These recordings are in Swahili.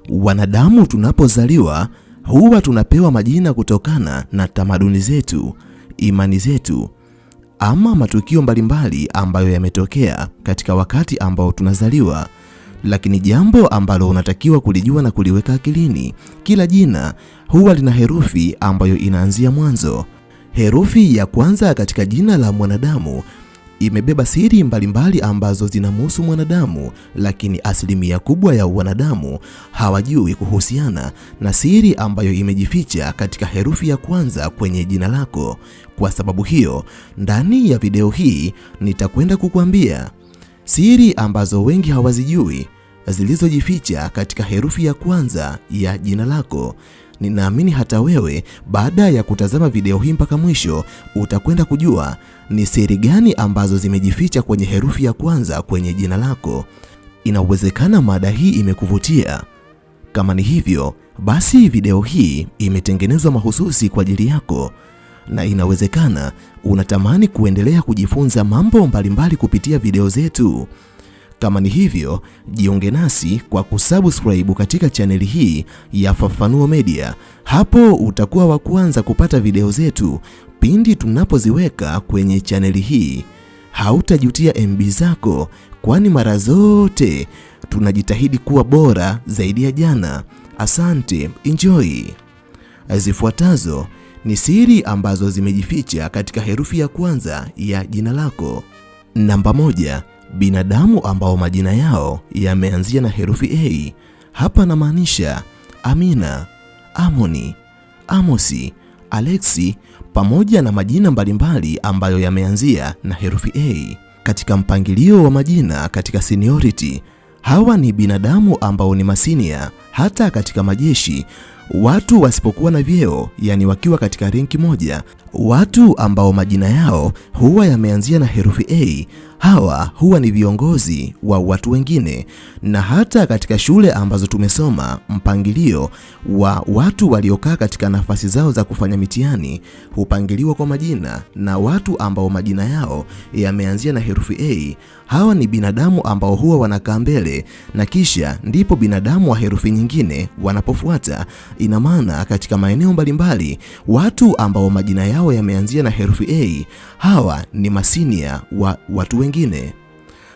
Wanadamu tunapozaliwa huwa tunapewa majina kutokana na tamaduni zetu, imani zetu, ama matukio mbalimbali ambayo yametokea katika wakati ambao tunazaliwa. Lakini jambo ambalo unatakiwa kulijua na kuliweka akilini, kila jina huwa lina herufi ambayo inaanzia mwanzo. Herufi ya kwanza katika jina la mwanadamu imebeba siri mbalimbali ambazo zinamhusu mwanadamu, lakini asilimia kubwa ya wanadamu hawajui kuhusiana na siri ambayo imejificha katika herufi ya kwanza kwenye jina lako. Kwa sababu hiyo, ndani ya video hii nitakwenda kukuambia siri ambazo wengi hawazijui zilizojificha katika herufi ya kwanza ya jina lako. Ninaamini hata wewe baada ya kutazama video hii mpaka mwisho utakwenda kujua ni siri gani ambazo zimejificha kwenye herufi ya kwanza kwenye jina lako. Inawezekana mada hii imekuvutia. Kama ni hivyo, basi video hii imetengenezwa mahususi kwa ajili yako, na inawezekana unatamani kuendelea kujifunza mambo mbalimbali kupitia video zetu. Kama ni hivyo, jiunge nasi kwa kusubscribe katika chaneli hii ya Fafanuo Media. Hapo utakuwa wa kwanza kupata video zetu pindi tunapoziweka kwenye chaneli hii. Hautajutia MB zako, kwani mara zote tunajitahidi kuwa bora zaidi ya jana. Asante, enjoy. Zifuatazo ni siri ambazo zimejificha katika herufi ya kwanza ya jina lako. Namba 1. Binadamu ambao majina yao yameanzia na herufi A. Hapa namaanisha Amina, Amoni, Amosi, Alexi pamoja na majina mbalimbali ambayo yameanzia na herufi A. Katika mpangilio wa majina katika seniority, hawa ni binadamu ambao ni masinia. Hata katika majeshi, watu wasipokuwa na vyeo, yani wakiwa katika renki moja, watu ambao majina yao huwa yameanzia na herufi A, hawa huwa ni viongozi wa watu wengine. Na hata katika shule ambazo tumesoma, mpangilio wa watu waliokaa katika nafasi zao za kufanya mitihani hupangiliwa kwa majina, na watu ambao majina yao yameanzia na herufi A, hawa ni binadamu ambao huwa wanakaa mbele, na kisha ndipo binadamu wa herufi nyingine wanapofuata. Ina maana katika maeneo mbalimbali, watu ambao majina yao yameanzia na herufi A, hawa ni masinia wa watu wengine.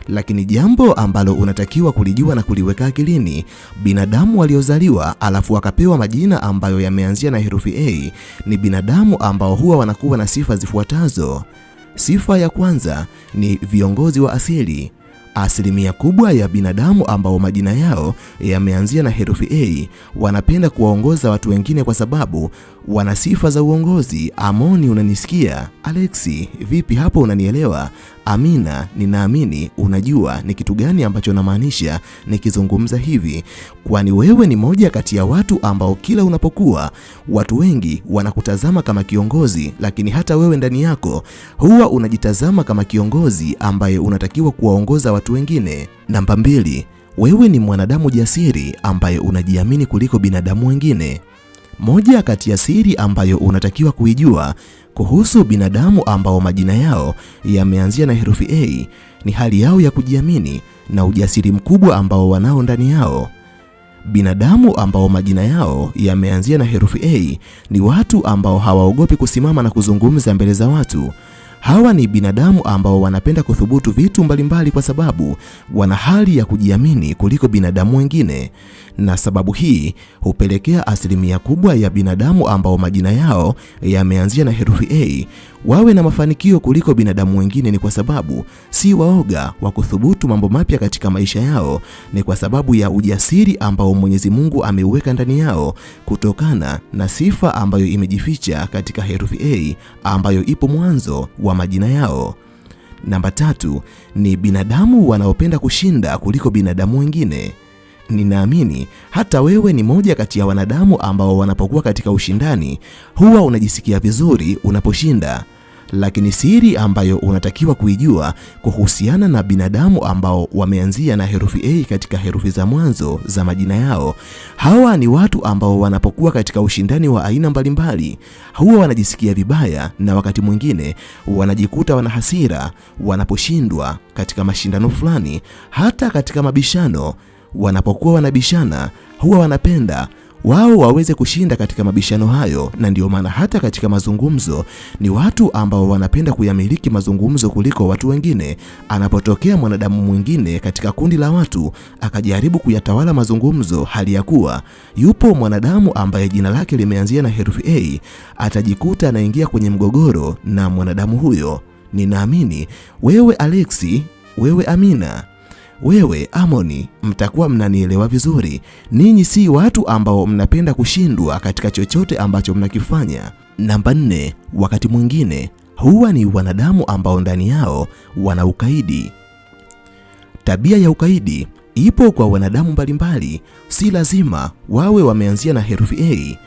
Lakini jambo ambalo unatakiwa kulijua na kuliweka akilini, binadamu waliozaliwa alafu wakapewa majina ambayo yameanzia na herufi A ni binadamu ambao huwa wanakuwa na sifa zifuatazo. Sifa ya kwanza ni viongozi wa asili. Asilimia kubwa ya binadamu ambao majina yao yameanzia na herufi A wanapenda kuwaongoza watu wengine kwa sababu wana sifa za uongozi. Amoni, unanisikia? Alexi, vipi hapo, unanielewa? Amina, ninaamini unajua ni kitu gani ambacho namaanisha nikizungumza hivi, kwani wewe ni moja kati ya watu ambao kila unapokuwa watu wengi wanakutazama kama kiongozi, lakini hata wewe ndani yako huwa unajitazama kama kiongozi ambaye unatakiwa kuwaongoza watu wengine. Namba 2, wewe ni mwanadamu jasiri ambaye unajiamini kuliko binadamu wengine. Moja kati ya siri ambayo unatakiwa kuijua kuhusu binadamu ambao majina yao yameanzia na herufi A ni hali yao ya kujiamini na ujasiri mkubwa ambao wanao ndani yao. Binadamu ambao majina yao yameanzia na herufi A ni watu ambao hawaogopi kusimama na kuzungumza mbele za watu. Hawa ni binadamu ambao wanapenda kuthubutu vitu mbalimbali kwa sababu wana hali ya kujiamini kuliko binadamu wengine, na sababu hii hupelekea asilimia kubwa ya binadamu ambao majina yao yameanzia na herufi A wawe na mafanikio kuliko binadamu wengine. Ni kwa sababu si waoga wa kuthubutu mambo mapya katika maisha yao, ni kwa sababu ya ujasiri ambao Mwenyezi Mungu ameuweka ndani yao kutokana na sifa ambayo imejificha katika herufi A ambayo ipo mwanzo wa majina yao. Namba 3 ni binadamu wanaopenda kushinda kuliko binadamu wengine. Ninaamini hata wewe ni moja kati ya wanadamu ambao wanapokuwa katika ushindani huwa unajisikia vizuri unaposhinda. Lakini siri ambayo unatakiwa kuijua kuhusiana na binadamu ambao wameanzia na herufi A katika herufi za mwanzo za majina yao, hawa ni watu ambao wanapokuwa katika ushindani wa aina mbalimbali huwa wanajisikia vibaya, na wakati mwingine wanajikuta wana hasira wanaposhindwa katika mashindano fulani. Hata katika mabishano wanapokuwa wanabishana huwa wanapenda wao waweze kushinda katika mabishano hayo, na ndio maana hata katika mazungumzo ni watu ambao wanapenda kuyamiliki mazungumzo kuliko watu wengine. Anapotokea mwanadamu mwingine katika kundi la watu akajaribu kuyatawala mazungumzo, hali ya kuwa yupo mwanadamu ambaye jina lake limeanzia na herufi A, atajikuta anaingia kwenye mgogoro na mwanadamu huyo. Ninaamini wewe Alexi, wewe Amina, wewe Amoni, mtakuwa mnanielewa vizuri. Ninyi si watu ambao mnapenda kushindwa katika chochote ambacho mnakifanya. Namba 4, wakati mwingine huwa ni wanadamu ambao ndani yao wana ukaidi. Tabia ya ukaidi ipo kwa wanadamu mbalimbali, si lazima wawe wameanzia na herufi A,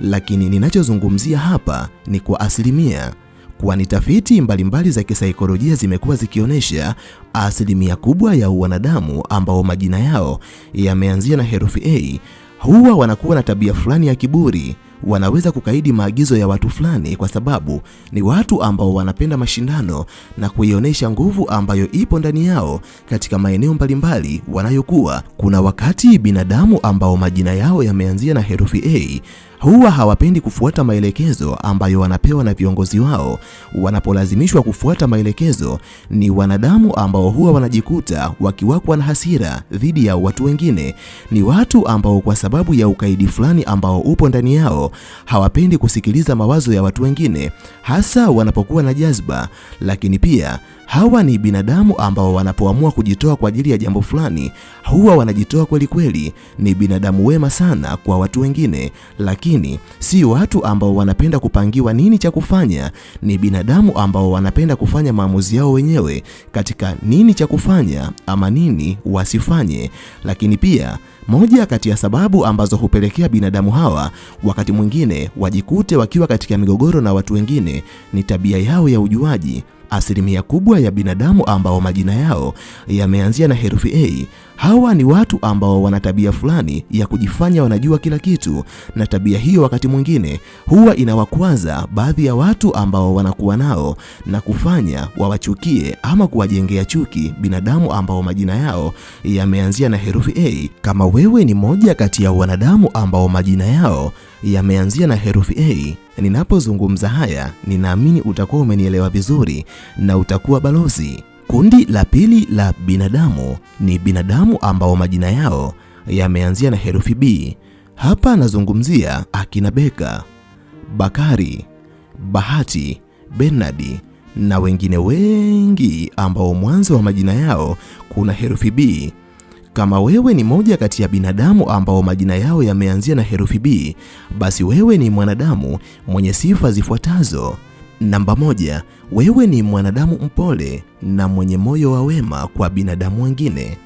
lakini ninachozungumzia hapa ni kwa asilimia, kwani tafiti mbalimbali za kisaikolojia zimekuwa zikionyesha asilimia kubwa ya wanadamu ambao majina yao yameanzia na herufi A huwa wanakuwa na tabia fulani ya kiburi. Wanaweza kukaidi maagizo ya watu fulani kwa sababu ni watu ambao wanapenda mashindano na kuionyesha nguvu ambayo ipo ndani yao katika maeneo mbalimbali wanayokuwa. Kuna wakati binadamu ambao majina yao yameanzia na herufi A huwa hawapendi kufuata maelekezo ambayo wanapewa na viongozi wao. Wanapolazimishwa kufuata maelekezo, ni wanadamu ambao huwa wanajikuta wakiwakwa na hasira dhidi ya watu wengine. Ni watu ambao kwa sababu ya ukaidi fulani ambao upo ndani yao hawapendi kusikiliza mawazo ya watu wengine, hasa wanapokuwa na jazba. Lakini pia hawa ni binadamu ambao wanapoamua kujitoa kwa ajili ya jambo fulani huwa wanajitoa kweli kweli. Ni binadamu wema sana kwa watu wengine, lakini si watu ambao wanapenda kupangiwa nini cha kufanya. Ni binadamu ambao wanapenda kufanya maamuzi yao wenyewe katika nini cha kufanya ama nini wasifanye. Lakini pia moja kati ya sababu ambazo hupelekea binadamu hawa wakati mwingine wajikute wakiwa katika migogoro na watu wengine ni tabia yao ya ujuaji. Asilimia kubwa ya binadamu ambao majina yao yameanzia na herufi A, hawa ni watu ambao wana tabia fulani ya kujifanya wanajua kila kitu, na tabia hiyo wakati mwingine huwa inawakwaza baadhi ya watu ambao wanakuwa nao na kufanya wawachukie ama kuwajengea chuki binadamu ambao majina yao yameanzia na herufi A. Kama wewe ni moja kati ya wanadamu ambao majina yao yameanzia na herufi A, ninapozungumza haya ninaamini utakuwa umenielewa vizuri na utakuwa balozi. Kundi la pili la binadamu ni binadamu ambao majina yao yameanzia na herufi B. Hapa nazungumzia akina Beka, Bakari, Bahati, Bernadi na wengine wengi ambao mwanzo wa majina yao kuna herufi B. Kama wewe ni moja kati ya binadamu ambao majina yao yameanzia na herufi B, basi wewe ni mwanadamu mwenye sifa zifuatazo. Namba 1, wewe ni mwanadamu mpole na mwenye moyo wa wema kwa binadamu wengine.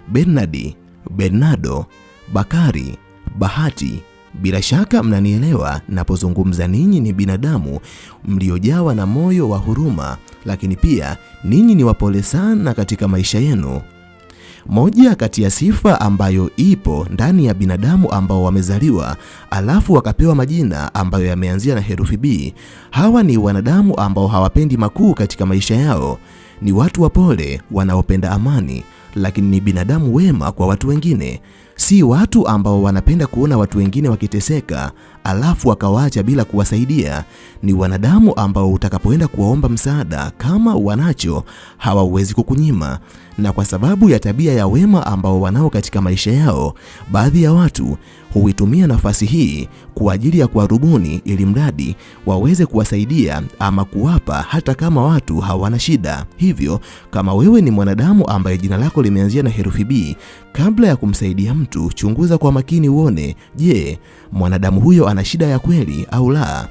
Bernadi, Bernardo, Bakari, Bahati, bila shaka mnanielewa napozungumza ninyi ni binadamu mliojawa na moyo wa huruma, lakini pia ninyi ni wapole sana katika maisha yenu. Moja kati ya sifa ambayo ipo ndani ya binadamu ambao wamezaliwa alafu wakapewa majina ambayo yameanzia na herufi B, hawa ni wanadamu ambao hawapendi makuu katika maisha yao. Ni watu wapole wanaopenda amani, lakini ni binadamu wema kwa watu wengine. Si watu ambao wanapenda kuona watu wengine wakiteseka alafu wakawaacha bila kuwasaidia. Ni wanadamu ambao utakapoenda kuwaomba msaada kama wanacho hawawezi kukunyima. Na kwa sababu ya tabia ya wema ambao wanao katika maisha yao, baadhi ya watu huitumia nafasi hii kwa ajili ya kuwarubuni ili mradi waweze kuwasaidia ama kuwapa hata kama watu hawana shida. Hivyo kama wewe ni mwanadamu ambaye jina lako limeanzia na herufi B, kabla ya kumsaidia mtu chunguza kwa makini uone, je, mwanadamu huyo ana shida ya kweli au la?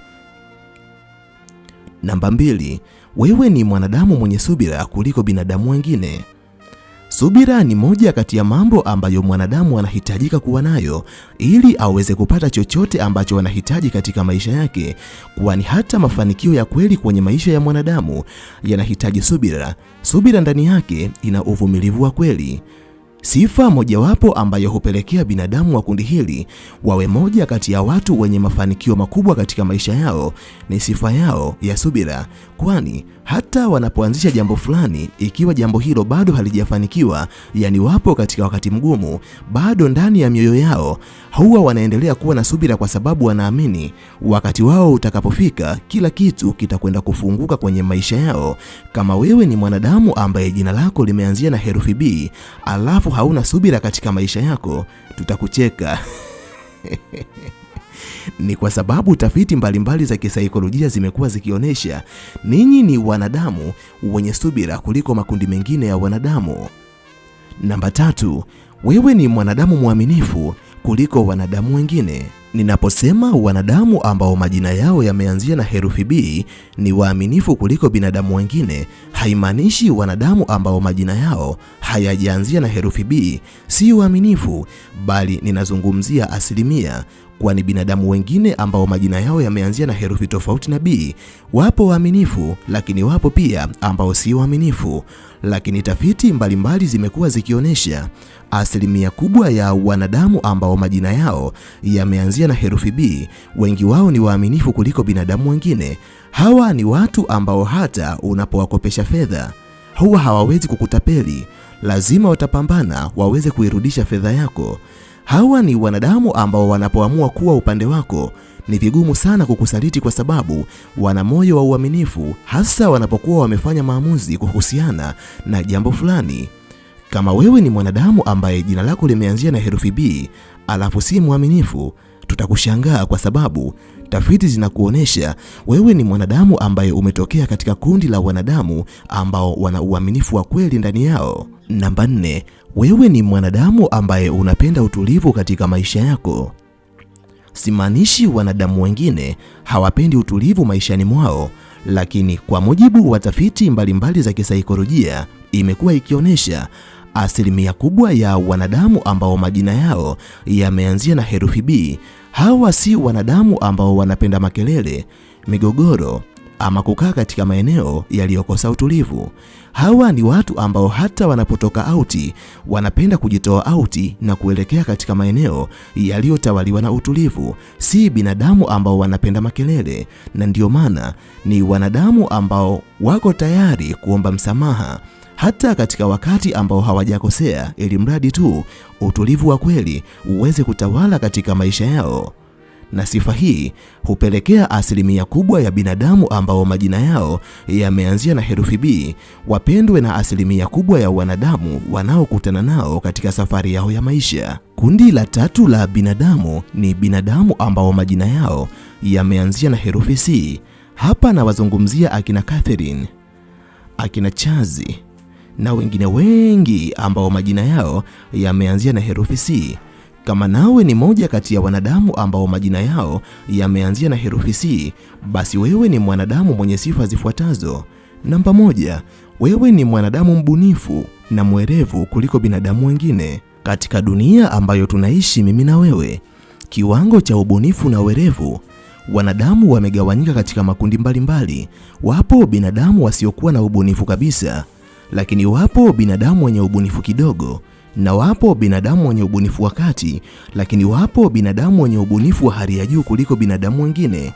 Namba 2, wewe ni mwanadamu mwenye subira kuliko binadamu wengine. Subira ni moja kati ya mambo ambayo mwanadamu anahitajika kuwa nayo ili aweze kupata chochote ambacho anahitaji katika maisha yake, kwani hata mafanikio ya kweli kwenye maisha ya mwanadamu yanahitaji subira. Subira ndani yake ina uvumilivu wa kweli. Sifa mojawapo ambayo hupelekea binadamu wa kundi hili wawe moja kati ya watu wenye mafanikio makubwa katika maisha yao ni sifa yao ya subira, kwani hata wanapoanzisha jambo fulani, ikiwa jambo hilo bado halijafanikiwa, yani wapo katika wakati mgumu, bado ndani ya mioyo yao huwa wanaendelea kuwa na subira, kwa sababu wanaamini wakati wao utakapofika kila kitu kitakwenda kufunguka kwenye maisha yao. Kama wewe ni mwanadamu ambaye jina lako limeanzia na herufi B, alafu hauna subira katika maisha yako, tutakucheka. Ni kwa sababu tafiti mbalimbali za kisaikolojia zimekuwa zikionyesha ninyi ni wanadamu wenye subira kuliko makundi mengine ya wanadamu. Namba 3, wewe ni mwanadamu mwaminifu kuliko wanadamu wengine. Ninaposema wanadamu ambao majina yao yameanzia na herufi B ni waaminifu kuliko binadamu wengine, haimaanishi wanadamu ambao majina yao hayajaanzia na herufi B si waaminifu, bali ninazungumzia asilimia, kwani binadamu wengine ambao majina yao yameanzia na herufi tofauti na B wapo waaminifu, lakini wapo pia ambao si waaminifu. Lakini tafiti mbalimbali zimekuwa zikionyesha asilimia kubwa ya wanadamu ambao majina yao yameanzia na herufi B, wengi wao ni waaminifu kuliko binadamu wengine. Hawa ni watu ambao hata unapowakopesha fedha huwa hawawezi kukutapeli, lazima watapambana waweze kuirudisha fedha yako. Hawa ni wanadamu ambao wanapoamua kuwa upande wako ni vigumu sana kukusaliti, kwa sababu wana moyo wa uaminifu, hasa wanapokuwa wamefanya maamuzi kuhusiana na jambo fulani. Kama wewe ni mwanadamu ambaye jina lako limeanzia na herufi B alafu si mwaminifu, tutakushangaa, kwa sababu tafiti zinakuonesha wewe ni mwanadamu ambaye umetokea katika kundi la wanadamu ambao wana uaminifu wa kweli ndani yao. Namba 4, wewe ni mwanadamu ambaye unapenda utulivu katika maisha yako. Simaanishi wanadamu wengine hawapendi utulivu maishani mwao, lakini kwa mujibu wa tafiti mbalimbali za kisaikolojia imekuwa ikionyesha asilimia kubwa ya wanadamu ambao majina yao yameanzia na herufi B, hawa si wanadamu ambao wanapenda makelele, migogoro ama kukaa katika maeneo yaliyokosa utulivu. Hawa ni watu ambao hata wanapotoka auti wanapenda kujitoa auti na kuelekea katika maeneo yaliyotawaliwa na utulivu, si binadamu ambao wanapenda makelele, na ndio maana ni wanadamu ambao wako tayari kuomba msamaha hata katika wakati ambao hawajakosea, ili mradi tu utulivu wa kweli uweze kutawala katika maisha yao. Na sifa hii hupelekea asilimia kubwa ya binadamu ambao majina yao yameanzia na herufi B wapendwe na asilimia kubwa ya wanadamu wanaokutana nao katika safari yao ya maisha. Kundi la 3 la binadamu ni binadamu ambao majina yao yameanzia na herufi C. Hapa nawazungumzia akina Catherine, akina Chazi na wengine wengi ambao majina yao yameanzia na herufi C. Kama nawe ni moja kati ya wanadamu ambao majina yao yameanzia na herufi C, basi wewe ni mwanadamu mwenye sifa zifuatazo. Namba 1, wewe ni mwanadamu mbunifu na mwerevu kuliko binadamu wengine. Katika dunia ambayo tunaishi mimi na wewe, kiwango cha ubunifu na werevu, wanadamu wamegawanyika katika makundi mbalimbali. Wapo binadamu wasiokuwa na ubunifu kabisa, lakini wapo binadamu wenye ubunifu kidogo, na wapo binadamu wenye ubunifu wa kati, lakini wapo binadamu wenye ubunifu wa hali ya juu kuliko binadamu wengine.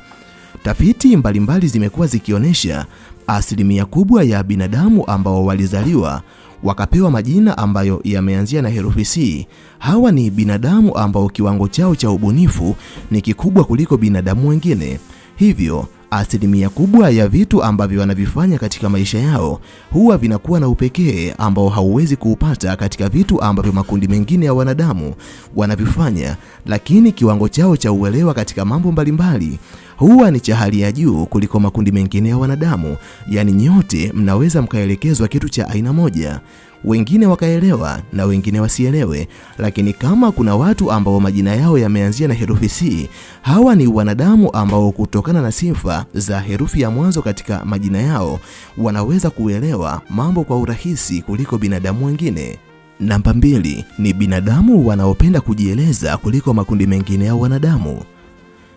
Tafiti mbalimbali zimekuwa zikionyesha asilimia kubwa ya binadamu ambao walizaliwa wakapewa majina ambayo yameanzia na herufi C, hawa ni binadamu ambao kiwango chao cha ubunifu ni kikubwa kuliko binadamu wengine. Hivyo asilimia kubwa ya vitu ambavyo wanavifanya katika maisha yao huwa vinakuwa na upekee ambao hauwezi kuupata katika vitu ambavyo makundi mengine ya wanadamu wanavifanya, lakini kiwango chao cha uelewa katika mambo mbalimbali huwa ni cha hali ya juu kuliko makundi mengine ya wanadamu. Yaani nyote mnaweza mkaelekezwa kitu cha aina moja, wengine wakaelewa na wengine wasielewe, lakini kama kuna watu ambao majina yao yameanzia na herufi C, hawa ni wanadamu ambao kutokana na sifa za herufi ya mwanzo katika majina yao wanaweza kuelewa mambo kwa urahisi kuliko binadamu wengine. Namba 2 ni binadamu wanaopenda kujieleza kuliko makundi mengine ya wanadamu.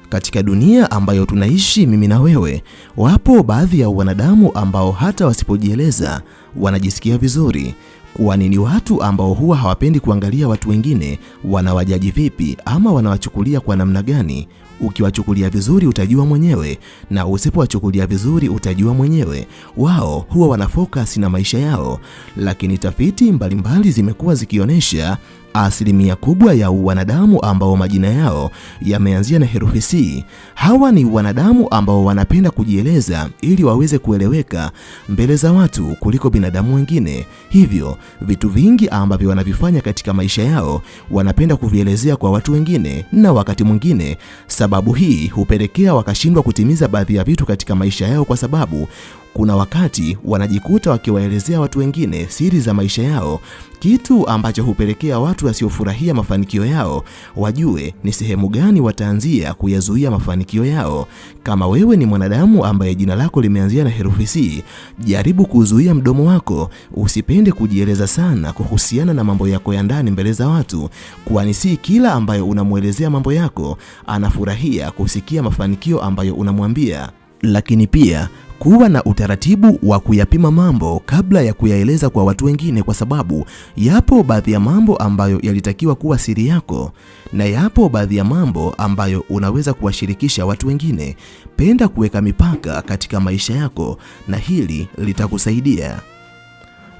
Katika dunia ambayo tunaishi mimi na wewe, wapo baadhi ya wanadamu ambao hata wasipojieleza wanajisikia vizuri. Kwani ni watu ambao huwa hawapendi kuangalia watu wengine wanawajaji vipi ama wanawachukulia kwa namna gani. Ukiwachukulia vizuri utajua mwenyewe, na usipowachukulia vizuri utajua mwenyewe. Wao huwa wanafocus na maisha yao, lakini tafiti mbalimbali zimekuwa zikionyesha asilimia kubwa ya wanadamu ambao majina yao yameanzia na herufi C, hawa ni wanadamu ambao wanapenda kujieleza ili waweze kueleweka mbele za watu kuliko binadamu wengine. Hivyo vitu vingi ambavyo wanavifanya katika maisha yao wanapenda kuvielezea kwa watu wengine, na wakati mwingine sababu hii hupelekea wakashindwa kutimiza baadhi ya vitu katika maisha yao, kwa sababu kuna wakati wanajikuta wakiwaelezea watu wengine siri za maisha yao, kitu ambacho hupelekea watu wasiofurahia mafanikio yao wajue ni sehemu gani wataanzia kuyazuia mafanikio yao. Kama wewe ni mwanadamu ambaye jina lako limeanzia na herufi C, jaribu kuzuia mdomo wako, usipende kujieleza sana kuhusiana na mambo yako ya ndani mbele za watu, kwani si kila ambaye unamuelezea mambo yako anafurahia kusikia mafanikio ambayo unamwambia. Lakini pia kuwa na utaratibu wa kuyapima mambo kabla ya kuyaeleza kwa watu wengine, kwa sababu yapo baadhi ya mambo ambayo yalitakiwa kuwa siri yako na yapo baadhi ya mambo ambayo unaweza kuwashirikisha watu wengine. Penda kuweka mipaka katika maisha yako na hili litakusaidia.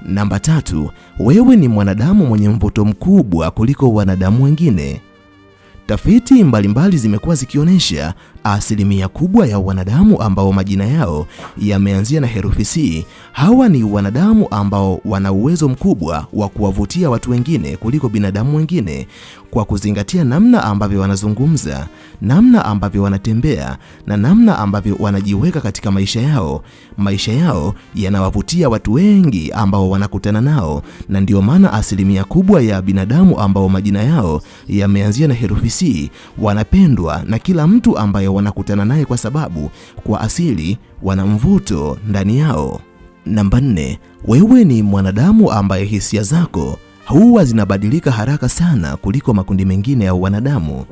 Namba 3, wewe ni mwanadamu mwenye mvuto mkubwa kuliko wanadamu wengine. Tafiti mbalimbali zimekuwa zikionyesha asilimia kubwa ya wanadamu ambao majina yao yameanzia na herufi C, hawa ni wanadamu ambao wana uwezo mkubwa wa kuwavutia watu wengine kuliko binadamu wengine, kwa kuzingatia namna ambavyo wanazungumza, namna ambavyo wanatembea na namna ambavyo wanajiweka katika maisha yao. Maisha yao yanawavutia watu wengi ambao wanakutana nao, na ndio maana asilimia kubwa ya binadamu ambao majina yao yameanzia na herufi C wanapendwa na kila mtu ambaye wanakutana naye, kwa sababu kwa asili wana mvuto ndani yao. Namba 4, wewe ni mwanadamu ambaye hisia zako huwa zinabadilika haraka sana kuliko makundi mengine ya wanadamu.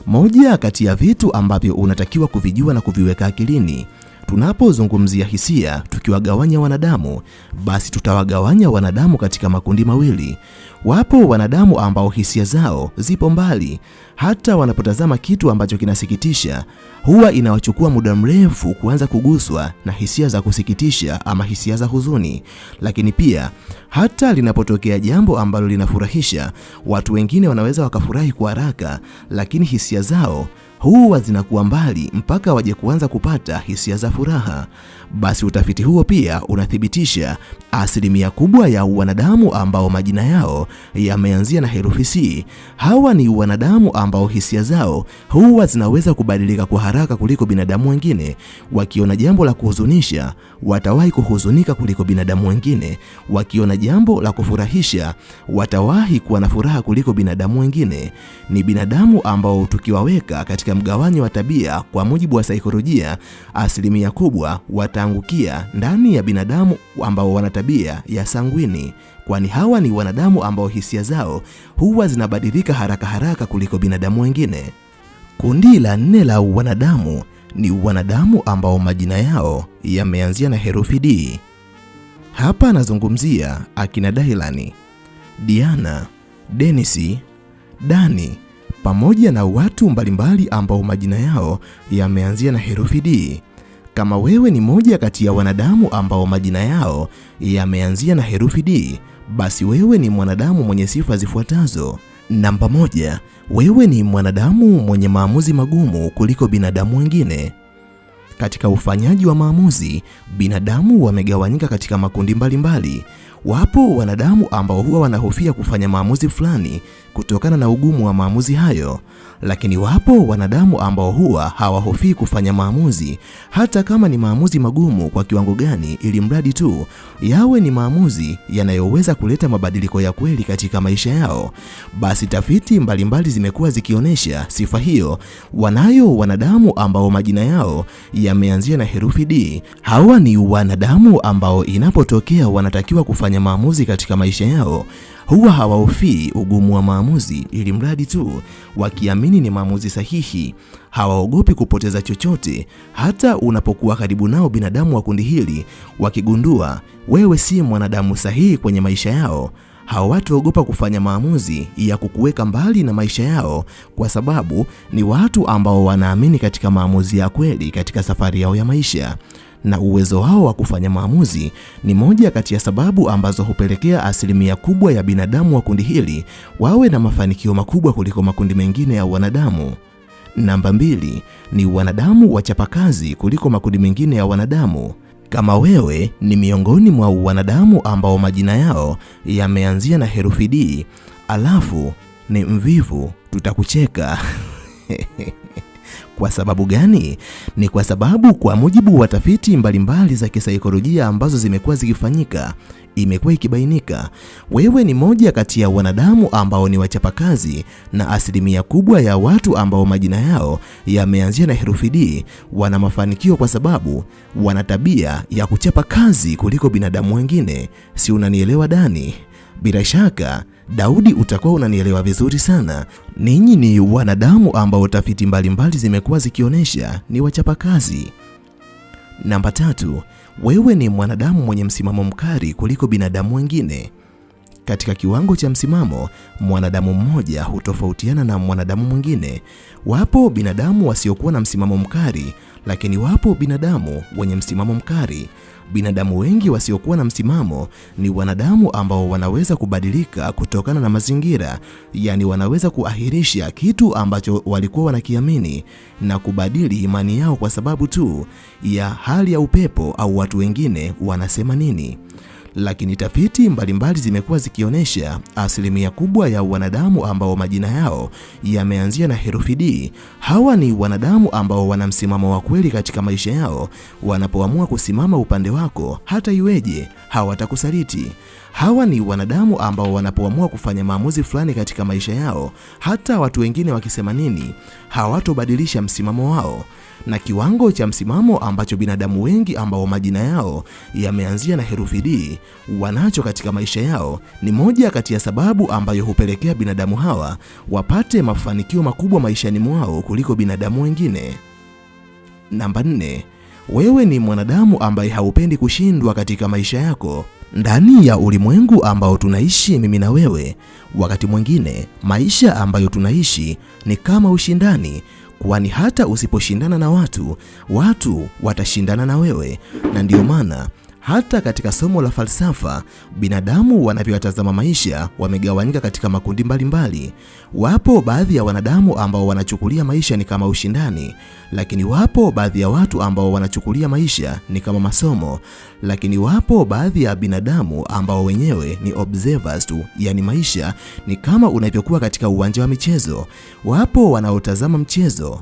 Moja kati ya vitu ambavyo unatakiwa kuvijua na kuviweka akilini, tunapozungumzia hisia tukiwagawanya wanadamu, basi tutawagawanya wanadamu katika makundi mawili. Wapo wanadamu ambao hisia zao zipo mbali, hata wanapotazama kitu ambacho kinasikitisha huwa inawachukua muda mrefu kuanza kuguswa na hisia za kusikitisha ama hisia za huzuni. Lakini pia hata linapotokea jambo ambalo linafurahisha, watu wengine wanaweza wakafurahi kwa haraka, lakini hisia zao huwa zinakuwa mbali mpaka waje kuanza kupata hisia za furaha. Basi utafiti huo pia unathibitisha asilimia kubwa ya wanadamu ambao majina yao yameanzia na herufi C, hawa ni wanadamu ambao hisia zao huwa zinaweza kubadilika kwa haraka kuliko binadamu wengine. Wakiona jambo la kuhuzunisha, watawahi kuhuzunika kuliko binadamu wengine. Wakiona jambo la kufurahisha, watawahi kuwa na furaha kuliko binadamu wengine. Ni binadamu ambao tukiwaweka katika mgawanyo wa tabia kwa mujibu wa saikolojia, asilimia kubwa wataangukia ndani ya binadamu ambao wana tabia ya sangwini, kwani hawa ni wanadamu ambao hisia zao huwa zinabadilika haraka haraka kuliko binadamu wengine. Kundi la 4 la wanadamu ni wanadamu ambao majina yao yameanzia na herufi D. Hapa nazungumzia akina Dailani, Diana, Denisi, Dani pamoja na watu mbalimbali ambao majina yao yameanzia na herufi D. Kama wewe ni moja kati ya wanadamu ambao majina yao yameanzia na herufi D, basi wewe ni mwanadamu mwenye sifa zifuatazo. Namba 1, wewe ni mwanadamu mwenye maamuzi magumu kuliko binadamu wengine. Katika ufanyaji wa maamuzi, binadamu wamegawanyika katika makundi mbalimbali. Wapo wanadamu ambao huwa wanahofia kufanya maamuzi fulani kutokana na ugumu wa maamuzi hayo, lakini wapo wanadamu ambao huwa hawahofii kufanya maamuzi hata kama ni maamuzi magumu kwa kiwango gani, ili mradi tu yawe ni maamuzi yanayoweza kuleta mabadiliko ya kweli katika maisha yao. Basi tafiti mbalimbali zimekuwa zikionyesha sifa hiyo wanayo wanadamu ambao majina yao yameanzia na herufi D. Hawa ni wanadamu ambao inapotokea wanatakiwa kufanya maamuzi katika maisha yao, Huwa hawahofii ugumu wa maamuzi, ili mradi tu wakiamini ni maamuzi sahihi. Hawaogopi kupoteza chochote. Hata unapokuwa karibu nao, binadamu wa kundi hili wakigundua wewe si mwanadamu sahihi kwenye maisha yao, hao watu ogopa kufanya maamuzi ya kukuweka mbali na maisha yao, kwa sababu ni watu ambao wanaamini katika maamuzi ya kweli katika safari yao ya maisha. Na uwezo wao wa kufanya maamuzi ni moja kati ya sababu ambazo hupelekea asilimia kubwa ya binadamu wa kundi hili wawe na mafanikio makubwa kuliko makundi mengine ya wanadamu. Namba 2 ni wanadamu wachapakazi kuliko makundi mengine ya wanadamu. Kama wewe ni miongoni mwa wanadamu ambao majina yao yameanzia na herufi D, alafu ni mvivu, tutakucheka. Kwa sababu gani? Ni kwa sababu kwa mujibu wa tafiti mbalimbali za kisaikolojia ambazo zimekuwa zikifanyika, imekuwa ikibainika wewe ni moja kati ya wanadamu ambao ni wachapakazi, na asilimia kubwa ya watu ambao majina yao yameanzia na herufi D wana mafanikio kwa sababu wana tabia ya kuchapa kazi kuliko binadamu wengine. Si unanielewa Dani? Bila shaka Daudi, utakuwa unanielewa vizuri sana. Ninyi ni wanadamu ambao tafiti mbalimbali zimekuwa zikionyesha ni wachapakazi. Namba 3, wewe ni mwanadamu mwenye msimamo mkali kuliko binadamu wengine. Katika kiwango cha msimamo, mwanadamu mmoja hutofautiana na mwanadamu mwingine. Wapo binadamu wasiokuwa na msimamo mkali, lakini wapo binadamu wenye msimamo mkali. Binadamu wengi wasiokuwa na msimamo ni wanadamu ambao wanaweza kubadilika kutokana na mazingira, yani wanaweza kuahirisha kitu ambacho walikuwa wanakiamini na kubadili imani yao kwa sababu tu ya hali ya upepo au watu wengine wanasema nini. Lakini tafiti mbalimbali zimekuwa zikionyesha asilimia kubwa ya wanadamu ambao majina yao yameanzia na herufi D, hawa ni wanadamu ambao wana msimamo wa kweli katika maisha yao. Wanapoamua kusimama upande wako, hata iweje, hawatakusaliti. Hawa ni wanadamu ambao wanapoamua kufanya maamuzi fulani katika maisha yao, hata watu wengine wakisema nini, hawatobadilisha msimamo wao. Na kiwango cha msimamo ambacho binadamu wengi ambao majina yao yameanzia na herufi D wanacho katika maisha yao ni moja kati ya sababu ambayo hupelekea binadamu hawa wapate mafanikio makubwa maishani mwao kuliko binadamu wengine. Namba 4, wewe ni mwanadamu ambaye haupendi kushindwa katika maisha yako. Ndani ya ulimwengu ambao tunaishi mimi na wewe, wakati mwingine maisha ambayo tunaishi ni kama ushindani, kwani hata usiposhindana na watu watashindana na wewe. Na ndio maana hata katika somo la falsafa, binadamu wanavyotazama maisha wamegawanyika katika makundi mbalimbali. Wapo baadhi ya wanadamu ambao wanachukulia maisha ni kama ushindani, lakini wapo baadhi ya watu ambao wanachukulia maisha ni kama masomo, lakini wapo baadhi ya binadamu ambao wenyewe ni observers tu, yani maisha ni kama unavyokuwa katika uwanja wa michezo. Wapo wanaotazama mchezo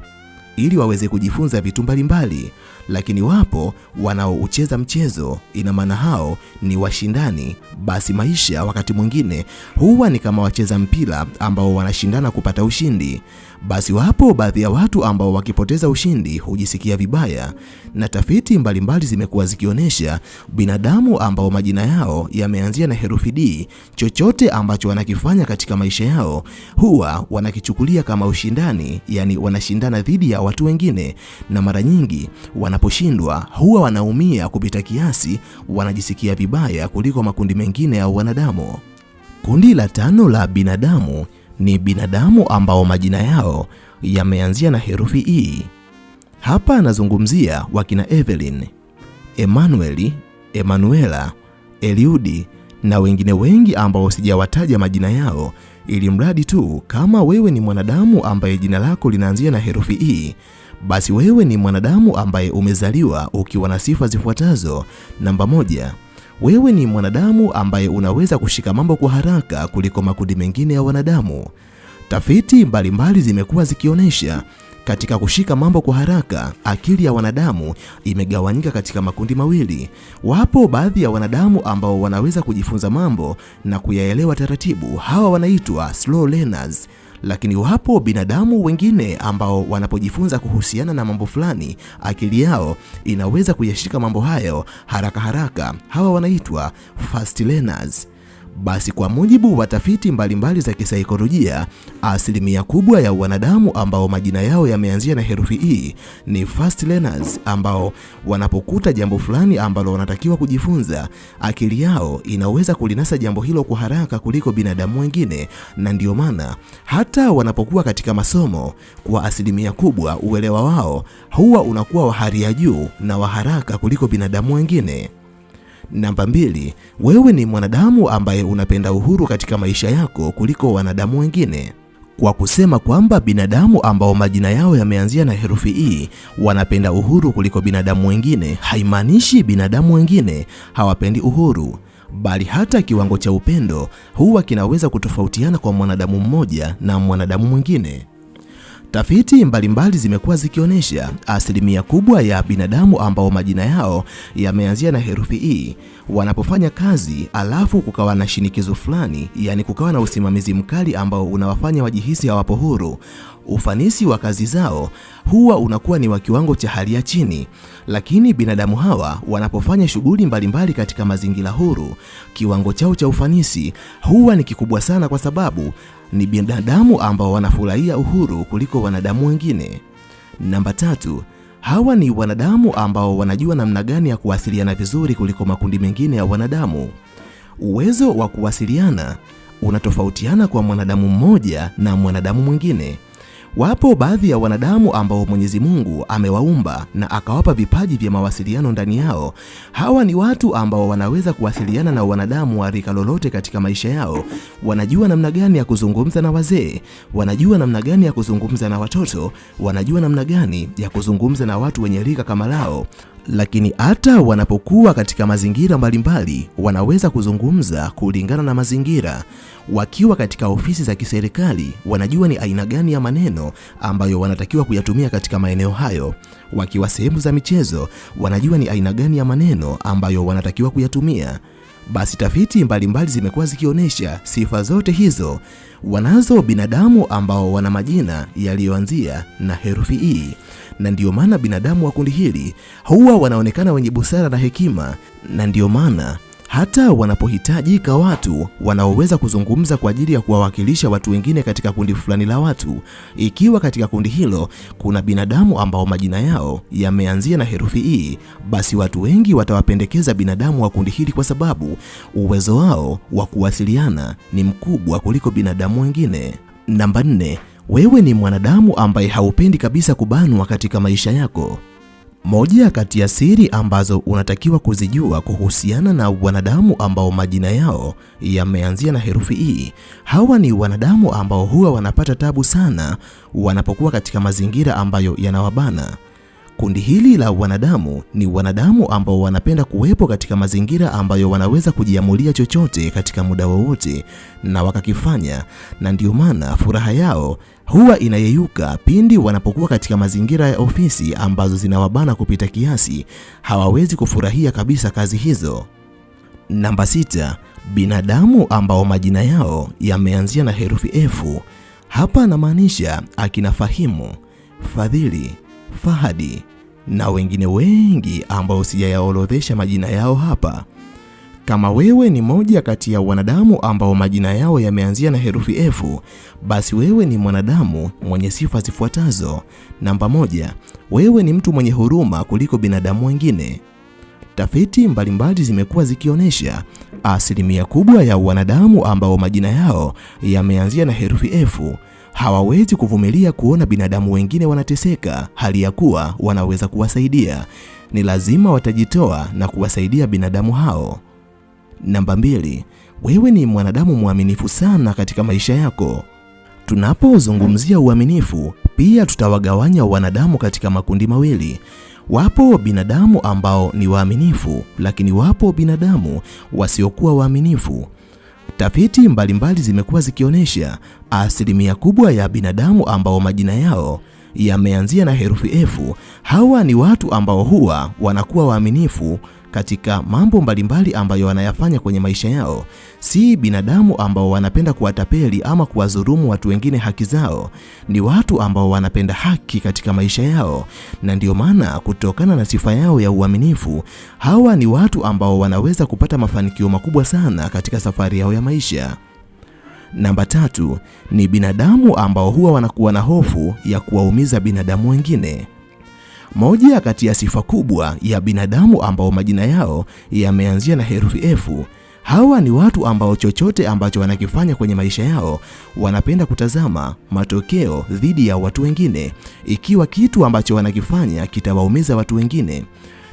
ili waweze kujifunza vitu mbalimbali, lakini wapo wanaoucheza mchezo, ina maana hao ni washindani. Basi maisha wakati mwingine huwa ni kama wacheza mpira ambao wanashindana kupata ushindi. Basi wapo baadhi ya watu ambao wakipoteza ushindi hujisikia vibaya, na tafiti mbalimbali zimekuwa zikionyesha binadamu ambao majina yao yameanzia na herufi D, chochote ambacho wanakifanya katika maisha yao huwa wanakichukulia kama ushindani, yani wanashindana dhidi ya watu wengine, na mara nyingi wanaposhindwa huwa wanaumia kupita kiasi, wanajisikia vibaya kuliko makundi mengine ya wanadamu. Kundi la 5 la binadamu ni binadamu ambao majina yao yameanzia na herufi E. Hapa anazungumzia wakina Evelyn, Emmanuel, Emanuela, Eliudi na wengine wengi ambao sijawataja majina yao, ili mradi tu kama wewe ni mwanadamu ambaye jina lako linaanzia na herufi E, basi wewe ni mwanadamu ambaye umezaliwa ukiwa na sifa zifuatazo. Namba 1, wewe ni mwanadamu ambaye unaweza kushika mambo kwa haraka kuliko makundi mengine ya wanadamu. Tafiti mbalimbali zimekuwa zikionyesha katika kushika mambo kwa haraka, akili ya wanadamu imegawanyika katika makundi mawili. Wapo baadhi ya wanadamu ambao wanaweza kujifunza mambo na kuyaelewa taratibu, hawa wanaitwa slow learners. Lakini wapo binadamu wengine ambao wanapojifunza kuhusiana na mambo fulani, akili yao inaweza kuyashika mambo hayo haraka haraka, hawa wanaitwa fast learners. Basi kwa mujibu wa tafiti mbalimbali za kisaikolojia, asilimia kubwa ya wanadamu ambao majina yao yameanzia na herufi E ni fast learners, ambao wanapokuta jambo fulani ambalo wanatakiwa kujifunza, akili yao inaweza kulinasa jambo hilo kwa haraka kuliko binadamu wengine, na ndio maana hata wanapokuwa katika masomo, kwa asilimia kubwa uelewa wao huwa unakuwa wa hali ya juu na wa haraka kuliko binadamu wengine. Namba 2, wewe ni mwanadamu ambaye unapenda uhuru katika maisha yako kuliko wanadamu wengine. Kwa kusema kwamba binadamu ambao majina yao yameanzia na herufi E wanapenda uhuru kuliko binadamu wengine, haimaanishi binadamu wengine hawapendi uhuru, bali hata kiwango cha upendo huwa kinaweza kutofautiana kwa mwanadamu mmoja na mwanadamu mwingine. Tafiti mbalimbali zimekuwa zikionyesha asilimia kubwa ya binadamu ambao majina yao yameanzia na herufi E wanapofanya kazi alafu kukawa na shinikizo fulani, yani kukawa na usimamizi mkali ambao unawafanya wajihisi hawapo huru, ufanisi wa kazi zao huwa unakuwa ni wa kiwango cha hali ya chini. Lakini binadamu hawa wanapofanya shughuli mbalimbali katika mazingira huru, kiwango chao cha ufanisi huwa ni kikubwa sana, kwa sababu ni binadamu ambao wanafurahia uhuru kuliko wanadamu wengine. Namba 3, hawa ni wanadamu ambao wanajua namna gani ya kuwasiliana vizuri kuliko makundi mengine ya wanadamu. Uwezo wa kuwasiliana unatofautiana kwa mwanadamu mmoja na mwanadamu mwingine. Wapo baadhi ya wanadamu ambao Mwenyezi Mungu amewaumba na akawapa vipaji vya mawasiliano ndani yao. Hawa ni watu ambao wanaweza kuwasiliana na wanadamu wa rika lolote katika maisha yao. Wanajua namna gani ya kuzungumza na wazee, wanajua namna gani ya kuzungumza na watoto, wanajua namna gani ya kuzungumza na watu wenye rika kama lao. Lakini hata wanapokuwa katika mazingira mbalimbali wanaweza kuzungumza kulingana na mazingira. Wakiwa katika ofisi za kiserikali wanajua ni aina gani ya maneno ambayo wanatakiwa kuyatumia katika maeneo hayo. Wakiwa sehemu za michezo wanajua ni aina gani ya maneno ambayo wanatakiwa kuyatumia. Basi tafiti mbalimbali zimekuwa zikionyesha sifa zote hizo wanazo binadamu ambao wana majina yaliyoanzia na herufi E, na ndio maana binadamu wa kundi hili huwa wanaonekana wenye busara na hekima, na ndio maana hata wanapohitajika watu wanaoweza kuzungumza kwa ajili ya kuwawakilisha watu wengine katika kundi fulani la watu, ikiwa katika kundi hilo kuna binadamu ambao majina yao yameanzia na herufi E, basi watu wengi watawapendekeza binadamu wa kundi hili kwa sababu uwezo wao wa kuwasiliana ni mkubwa kuliko binadamu wengine. Namba 4, wewe ni mwanadamu ambaye haupendi kabisa kubanwa katika maisha yako. Moja kati ya siri ambazo unatakiwa kuzijua kuhusiana na wanadamu ambao majina yao yameanzia na herufi E, hawa ni wanadamu ambao huwa wanapata tabu sana wanapokuwa katika mazingira ambayo yanawabana. Kundi hili la wanadamu ni wanadamu ambao wanapenda kuwepo katika mazingira ambayo wanaweza kujiamulia chochote katika muda wowote na wakakifanya, na ndio maana furaha yao huwa inayeyuka pindi wanapokuwa katika mazingira ya ofisi ambazo zinawabana kupita kiasi. Hawawezi kufurahia kabisa kazi hizo. Namba 6, binadamu ambao majina yao yameanzia na herufi F. Hapa namaanisha akina Fahimu, Fadhili, Fahadi na wengine wengi ambao sijayaorodhesha majina yao hapa. Kama wewe ni moja kati ya wanadamu ambao majina yao yameanzia na herufi F, basi wewe ni mwanadamu mwenye sifa zifuatazo. Namba 1, wewe ni mtu mwenye huruma kuliko binadamu wengine. Tafiti mbalimbali zimekuwa zikionyesha asilimia kubwa ya wanadamu ambao majina yao yameanzia na herufi F hawawezi kuvumilia kuona binadamu wengine wanateseka hali ya kuwa wanaweza kuwasaidia. Ni lazima watajitoa na kuwasaidia binadamu hao. Namba 2, wewe ni mwanadamu mwaminifu sana katika maisha yako. Tunapozungumzia uaminifu, pia tutawagawanya wanadamu katika makundi mawili. Wapo binadamu ambao ni waaminifu, lakini wapo binadamu wasiokuwa waaminifu. Tafiti mbalimbali zimekuwa zikionyesha asilimia kubwa ya binadamu ambao majina yao yameanzia na herufi F, hawa ni watu ambao huwa wanakuwa waaminifu katika mambo mbalimbali ambayo wanayafanya kwenye maisha yao. Si binadamu ambao wanapenda kuwatapeli ama kuwadhulumu watu wengine haki zao. Ni watu ambao wanapenda haki katika maisha yao, na ndio maana kutokana na sifa yao ya uaminifu, hawa ni watu ambao wanaweza kupata mafanikio makubwa sana katika safari yao ya maisha. Namba 3 ni binadamu ambao huwa wanakuwa na hofu ya kuwaumiza binadamu wengine. Moja kati ya sifa kubwa ya binadamu ambao majina yao yameanzia na herufi F, hawa ni watu ambao chochote ambacho wanakifanya kwenye maisha yao wanapenda kutazama matokeo dhidi ya watu wengine. Ikiwa kitu ambacho wanakifanya kitawaumiza watu wengine,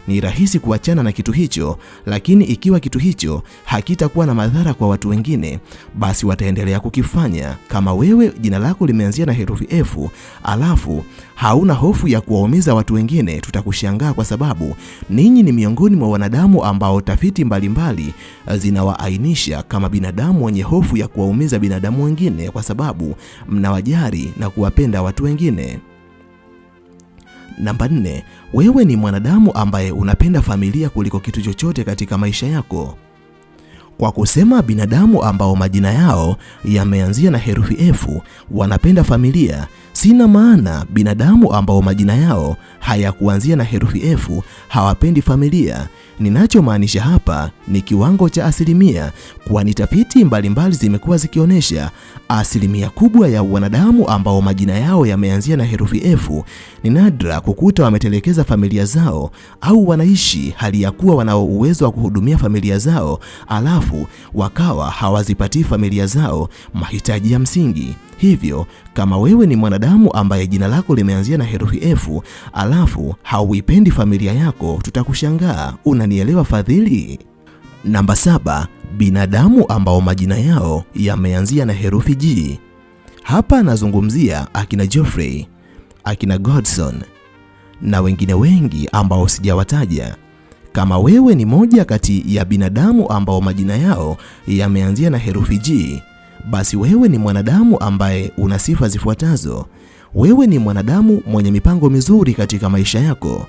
ni rahisi kuachana na kitu hicho, lakini ikiwa kitu hicho hakitakuwa na madhara kwa watu wengine, basi wataendelea kukifanya. Kama wewe jina lako limeanzia na herufi F, alafu hauna hofu ya kuwaumiza watu wengine, tutakushangaa kwa sababu ninyi ni miongoni mwa wanadamu ambao tafiti mbalimbali zinawaainisha kama binadamu wenye hofu ya kuwaumiza binadamu wengine, kwa sababu mnawajali na kuwapenda watu wengine. Namba 4, wewe ni mwanadamu ambaye unapenda familia kuliko kitu chochote katika maisha yako. Kwa kusema binadamu ambao majina yao yameanzia na herufi F wanapenda familia, sina maana binadamu ambao majina yao hayakuanzia na herufi F hawapendi familia. Ninachomaanisha hapa ni kiwango cha asilimia, kwani tafiti mbalimbali zimekuwa zikionyesha asilimia kubwa ya wanadamu ambao majina yao yameanzia na herufi F ni nadra kukuta wametelekeza familia zao au wanaishi hali ya kuwa wanao uwezo wa kuhudumia familia zao, alafu wakawa hawazipatii familia zao mahitaji ya msingi. Hivyo kama wewe ni mwanadamu ambaye jina lako limeanzia na herufi F alafu hauipendi familia yako, tutakushangaa. Unanielewa Fadhili? Namba 7, binadamu ambao majina yao yameanzia na herufi G. Hapa nazungumzia akina Geoffrey, akina Godson na wengine wengi ambao sijawataja. Kama wewe ni moja kati ya binadamu ambao majina yao yameanzia na herufi G, basi wewe ni mwanadamu ambaye una sifa zifuatazo. Wewe ni mwanadamu mwenye mipango mizuri katika maisha yako.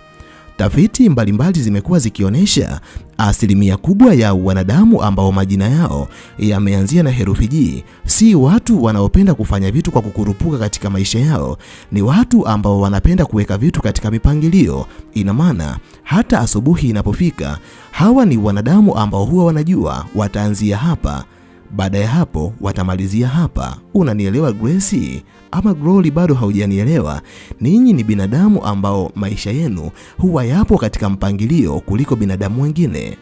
Tafiti mbalimbali zimekuwa zikionyesha asilimia kubwa ya wanadamu ambao majina yao yameanzia na herufi G si watu wanaopenda kufanya vitu kwa kukurupuka katika maisha yao. Ni watu ambao wanapenda kuweka vitu katika mipangilio. Ina maana hata asubuhi inapofika, hawa ni wanadamu ambao huwa wanajua wataanzia hapa, baada ya hapo watamalizia hapa. Unanielewa Grace? Ama Glory bado haujanielewa? Ninyi ni binadamu ambao maisha yenu huwa yapo katika mpangilio kuliko binadamu wengine.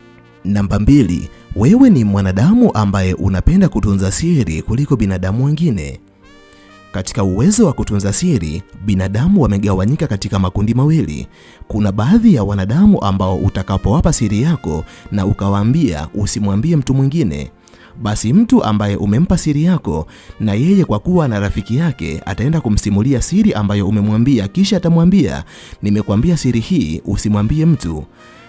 Namba 2, wewe ni mwanadamu ambaye unapenda kutunza siri kuliko binadamu wengine. Katika uwezo wa kutunza siri, binadamu wamegawanyika katika makundi mawili. Kuna baadhi ya wanadamu ambao utakapowapa siri yako na ukawaambia usimwambie mtu mwingine, basi mtu ambaye umempa siri yako na yeye kwa kuwa na rafiki yake ataenda kumsimulia siri ambayo umemwambia, kisha atamwambia nimekuambia siri hii usimwambie mtu.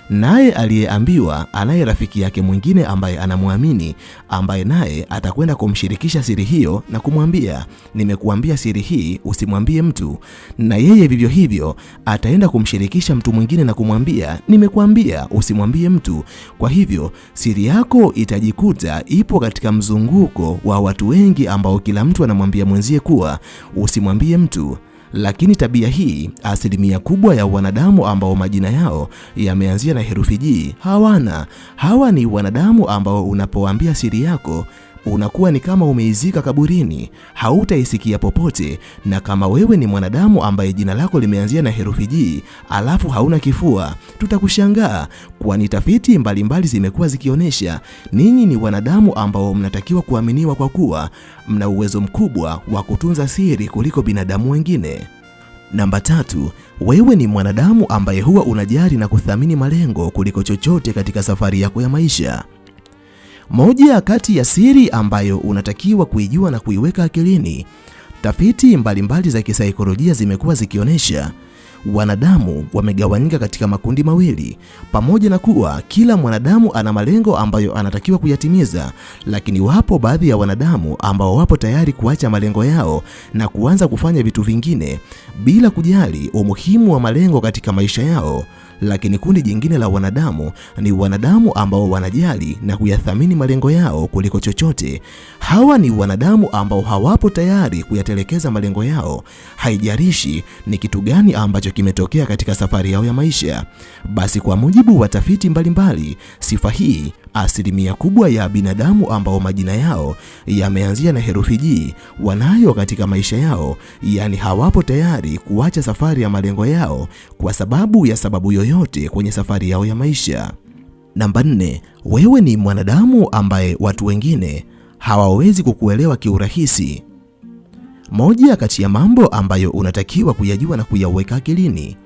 Naye aliyeambiwa anaye rafiki yake mwingine ambaye anamwamini, ambaye naye atakwenda kumshirikisha siri hiyo na kumwambia nimekuambia siri hii usimwambie mtu, na yeye vivyo hivyo ataenda kumshirikisha mtu mwingine na kumwambia nimekuambia usimwambie mtu. Kwa hivyo siri yako itajikuta ipo katika mzunguko wa watu wengi ambao kila mtu anamwambia mwenzie kuwa usimwambie mtu. Lakini tabia hii asilimia kubwa ya wanadamu ambao majina yao yameanzia na herufi G hawana. Hawa ni wanadamu ambao unapowaambia siri yako unakuwa ni kama umeizika kaburini, hautaisikia popote. Na kama wewe ni mwanadamu ambaye jina lako limeanzia na herufi G alafu hauna kifua, tutakushangaa, kwani tafiti mbalimbali zimekuwa zikionyesha ninyi ni wanadamu ambao mnatakiwa kuaminiwa kwa kuwa mna uwezo mkubwa wa kutunza siri kuliko binadamu wengine. Namba 3, wewe ni mwanadamu ambaye huwa unajali na kuthamini malengo kuliko chochote katika safari yako ya maisha. Moja kati ya siri ambayo unatakiwa kuijua na kuiweka akilini, tafiti mbalimbali za kisaikolojia zimekuwa zikionyesha wanadamu wamegawanyika katika makundi mawili. Pamoja na kuwa kila mwanadamu ana malengo ambayo anatakiwa kuyatimiza, lakini wapo baadhi ya wanadamu ambao wapo tayari kuacha malengo yao na kuanza kufanya vitu vingine bila kujali umuhimu wa malengo katika maisha yao. Lakini kundi jingine la wanadamu ni wanadamu ambao wanajali na kuyathamini malengo yao kuliko chochote. Hawa ni wanadamu ambao hawapo tayari kuyatelekeza malengo yao, haijalishi ni kitu gani ambacho kimetokea katika safari yao ya maisha. Basi kwa mujibu wa tafiti mbalimbali, sifa hii asilimia kubwa ya binadamu ambao majina yao yameanzia na herufi G wanayo katika maisha yao, yani hawapo tayari kuacha safari ya malengo yao kwa sababu ya sababu yoyote kwenye safari yao ya maisha. Namba 4, wewe ni mwanadamu ambaye watu wengine hawawezi kukuelewa kiurahisi. Moja kati ya mambo ambayo unatakiwa kuyajua na kuyaweka akilini.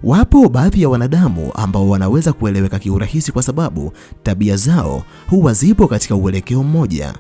Wapo baadhi ya wanadamu ambao wanaweza kueleweka kiurahisi kwa sababu tabia zao huwa zipo katika uelekeo mmoja.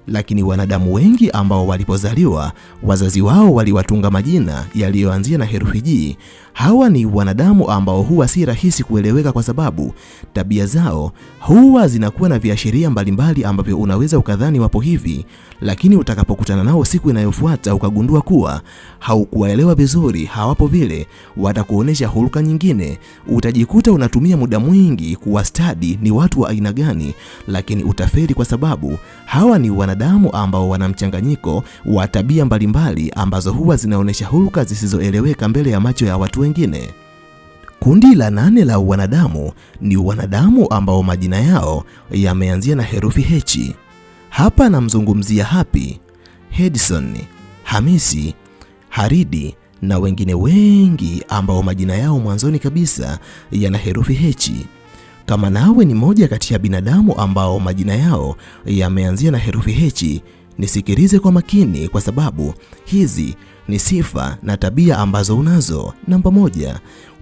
Lakini wanadamu wengi ambao walipozaliwa wazazi wao waliwatunga majina yaliyoanzia na herufi G, hawa ni wanadamu ambao huwa si rahisi kueleweka kwa sababu tabia zao huwa zinakuwa na viashiria mbalimbali ambavyo unaweza ukadhani wapo hivi, lakini utakapokutana nao siku inayofuata ukagundua kuwa haukuwaelewa vizuri, hawapo vile, watakuonesha hulka nyingine. Utajikuta unatumia muda mwingi kuwastadi ni watu wa aina gani, lakini utafeli kwa sababu hawa ni wanadamu ambao wana mchanganyiko wa tabia mbalimbali ambazo huwa zinaonesha hulka zisizoeleweka mbele ya macho ya watu wengine. Kundi la 8 la wanadamu ni wanadamu ambao majina yao yameanzia na herufi H. Hapa namzungumzia Happy, Hedison, Hamisi, Haridi na wengine wengi ambao majina yao mwanzoni kabisa yana herufi H. Kama nawe ni moja kati ya binadamu ambao majina yao yameanzia na herufi H, nisikilize kwa makini kwa sababu hizi ni sifa na tabia ambazo unazo. Namba 1,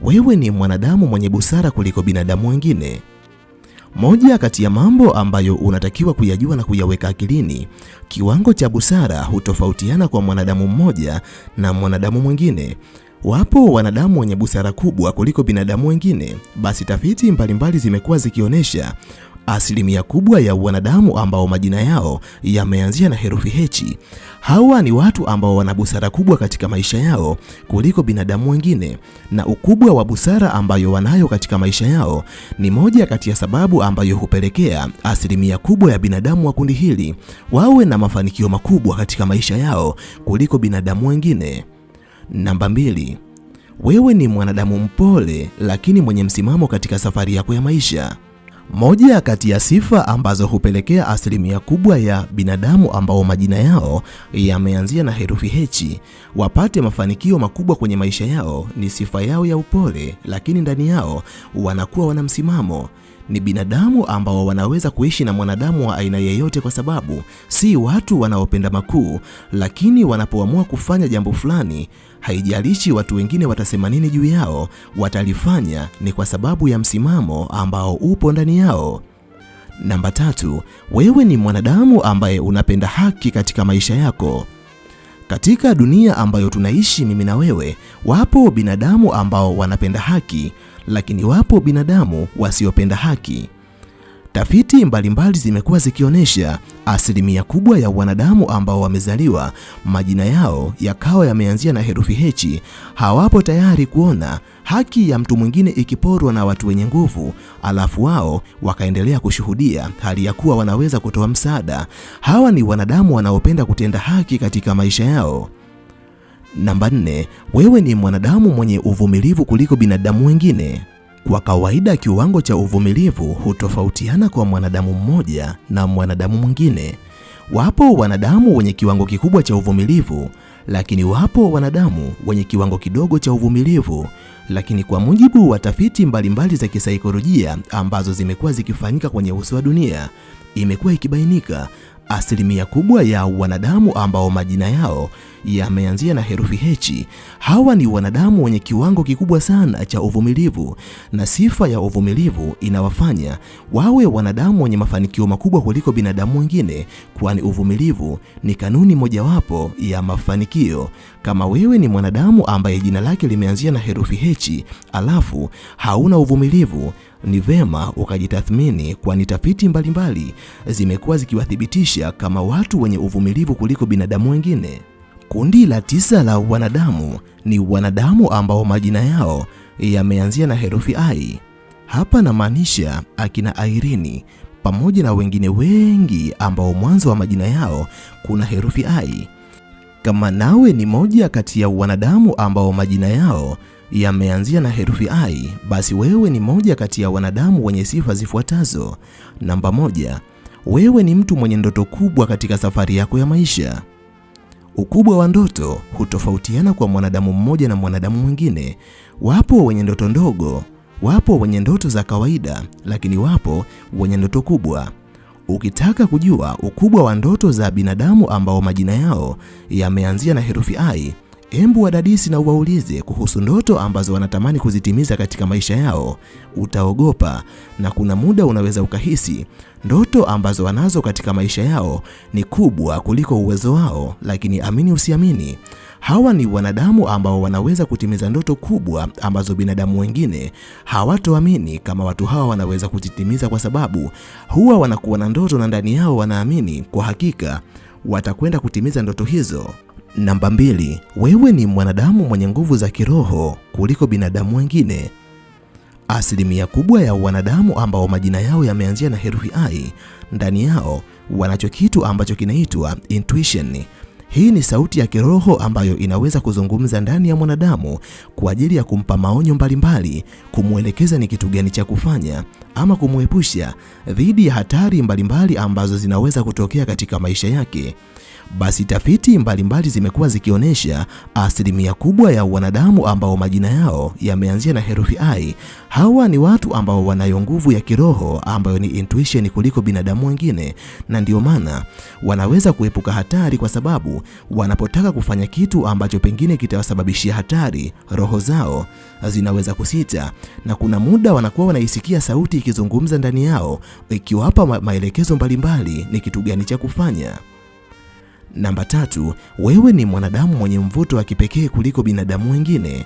wewe ni mwanadamu mwenye busara kuliko binadamu wengine. Moja kati ya mambo ambayo unatakiwa kuyajua na kuyaweka akilini, kiwango cha busara hutofautiana kwa mwanadamu mmoja na mwanadamu mwingine. Wapo wanadamu wenye busara kubwa kuliko binadamu wengine. Basi tafiti mbalimbali zimekuwa zikionyesha asilimia kubwa ya wanadamu ambao majina yao yameanzia na herufi H, hawa ni watu ambao wana busara kubwa katika maisha yao kuliko binadamu wengine, na ukubwa wa busara ambayo wanayo katika maisha yao ni moja kati ya sababu ambayo hupelekea asilimia kubwa ya binadamu wa kundi hili wawe na mafanikio makubwa katika maisha yao kuliko binadamu wengine. Namba 2, wewe ni mwanadamu mpole lakini mwenye msimamo katika safari yako ya maisha. Moja kati ya sifa ambazo hupelekea asilimia kubwa ya binadamu ambao majina yao yameanzia na herufi H wapate mafanikio makubwa kwenye maisha yao ni sifa yao ya upole, lakini ndani yao wanakuwa wana msimamo. Ni binadamu ambao wanaweza kuishi na mwanadamu wa aina yeyote kwa sababu si watu wanaopenda makuu, lakini wanapoamua kufanya jambo fulani, haijalishi watu wengine watasema nini juu yao, watalifanya ni kwa sababu ya msimamo ambao upo ndani yao. Namba 3, wewe ni mwanadamu ambaye unapenda haki katika maisha yako. Katika dunia ambayo tunaishi mimi na wewe, wapo binadamu ambao wanapenda haki, lakini wapo binadamu wasiopenda haki. Tafiti mbalimbali zimekuwa zikionyesha asilimia kubwa ya wanadamu ambao wamezaliwa majina yao yakawa yameanzia na herufi H hawapo tayari kuona haki ya mtu mwingine ikiporwa na watu wenye nguvu, alafu wao wakaendelea kushuhudia hali ya kuwa wanaweza kutoa msaada. Hawa ni wanadamu wanaopenda kutenda haki katika maisha yao. Namba 4, wewe ni mwanadamu mwenye uvumilivu kuliko binadamu wengine. Kwa kawaida kiwango cha uvumilivu hutofautiana kwa mwanadamu mmoja na mwanadamu mwingine. Wapo wanadamu wenye kiwango kikubwa cha uvumilivu, lakini wapo wanadamu wenye kiwango kidogo cha uvumilivu. Lakini kwa mujibu wa tafiti mbalimbali za kisaikolojia ambazo zimekuwa zikifanyika kwenye uso wa dunia, imekuwa ikibainika asilimia kubwa ya wanadamu ambao majina yao yameanzia na herufi H, hawa ni wanadamu wenye kiwango kikubwa sana cha uvumilivu, na sifa ya uvumilivu inawafanya wawe wanadamu wenye mafanikio makubwa kuliko binadamu wengine, kwani uvumilivu ni kanuni mojawapo ya mafanikio. Kama wewe ni mwanadamu ambaye jina lake limeanzia na herufi H alafu hauna uvumilivu, ni vema ukajitathmini, kwani tafiti mbalimbali zimekuwa zikiwathibitisha kama watu wenye uvumilivu kuliko binadamu wengine. Kundi la 9 la wanadamu ni wanadamu ambao majina yao yameanzia na herufi I. Hapa namaanisha akina Irene pamoja na wengine wengi ambao mwanzo wa majina yao kuna herufi I. Kama nawe ni moja kati ya wanadamu ambao majina yao yameanzia na herufi I, basi wewe ni moja kati ya wanadamu wenye sifa zifuatazo. Namba 1, wewe ni mtu mwenye ndoto kubwa katika safari yako ya maisha. Ukubwa wa ndoto hutofautiana kwa mwanadamu mmoja na mwanadamu mwingine. Wapo wenye ndoto ndogo, wapo wenye ndoto za kawaida, lakini wapo wenye ndoto kubwa. Ukitaka kujua ukubwa wa ndoto za binadamu ambao majina yao yameanzia na herufi I, embu wadadisi na uwaulize kuhusu ndoto ambazo wanatamani kuzitimiza katika maisha yao. Utaogopa, na kuna muda unaweza ukahisi ndoto ambazo wanazo katika maisha yao ni kubwa kuliko uwezo wao, lakini amini usiamini, hawa ni wanadamu ambao wanaweza kutimiza ndoto kubwa ambazo binadamu wengine hawatoamini kama watu hawa wanaweza kuzitimiza, kwa sababu huwa wanakuwa na ndoto na ndani yao wanaamini kwa hakika watakwenda kutimiza ndoto hizo. Namba 2, wewe ni mwanadamu mwenye nguvu za kiroho kuliko binadamu wengine. Asilimia kubwa ya wanadamu ambao majina yao yameanzia na herufi I, ndani yao wanacho kitu ambacho kinaitwa intuition. Hii ni sauti ya kiroho ambayo inaweza kuzungumza ndani ya mwanadamu kwa ajili ya kumpa maonyo mbalimbali, kumuelekeza ni kitu gani cha kufanya, ama kumuepusha dhidi ya hatari mbalimbali ambazo zinaweza kutokea katika maisha yake. Basi tafiti mbalimbali zimekuwa zikionyesha asilimia kubwa ya wanadamu ambao majina yao yameanzia na herufi I, hawa ni watu ambao wanayo nguvu ya kiroho ambayo ni intuition kuliko binadamu wengine, na ndio maana wanaweza kuepuka hatari, kwa sababu wanapotaka kufanya kitu ambacho pengine kitawasababishia hatari, roho zao zinaweza kusita, na kuna muda wanakuwa wanaisikia sauti ikizungumza ndani yao ikiwapa maelekezo mbalimbali ni kitu gani cha kufanya. Namba 3, wewe ni mwanadamu mwenye mvuto wa kipekee kuliko binadamu wengine.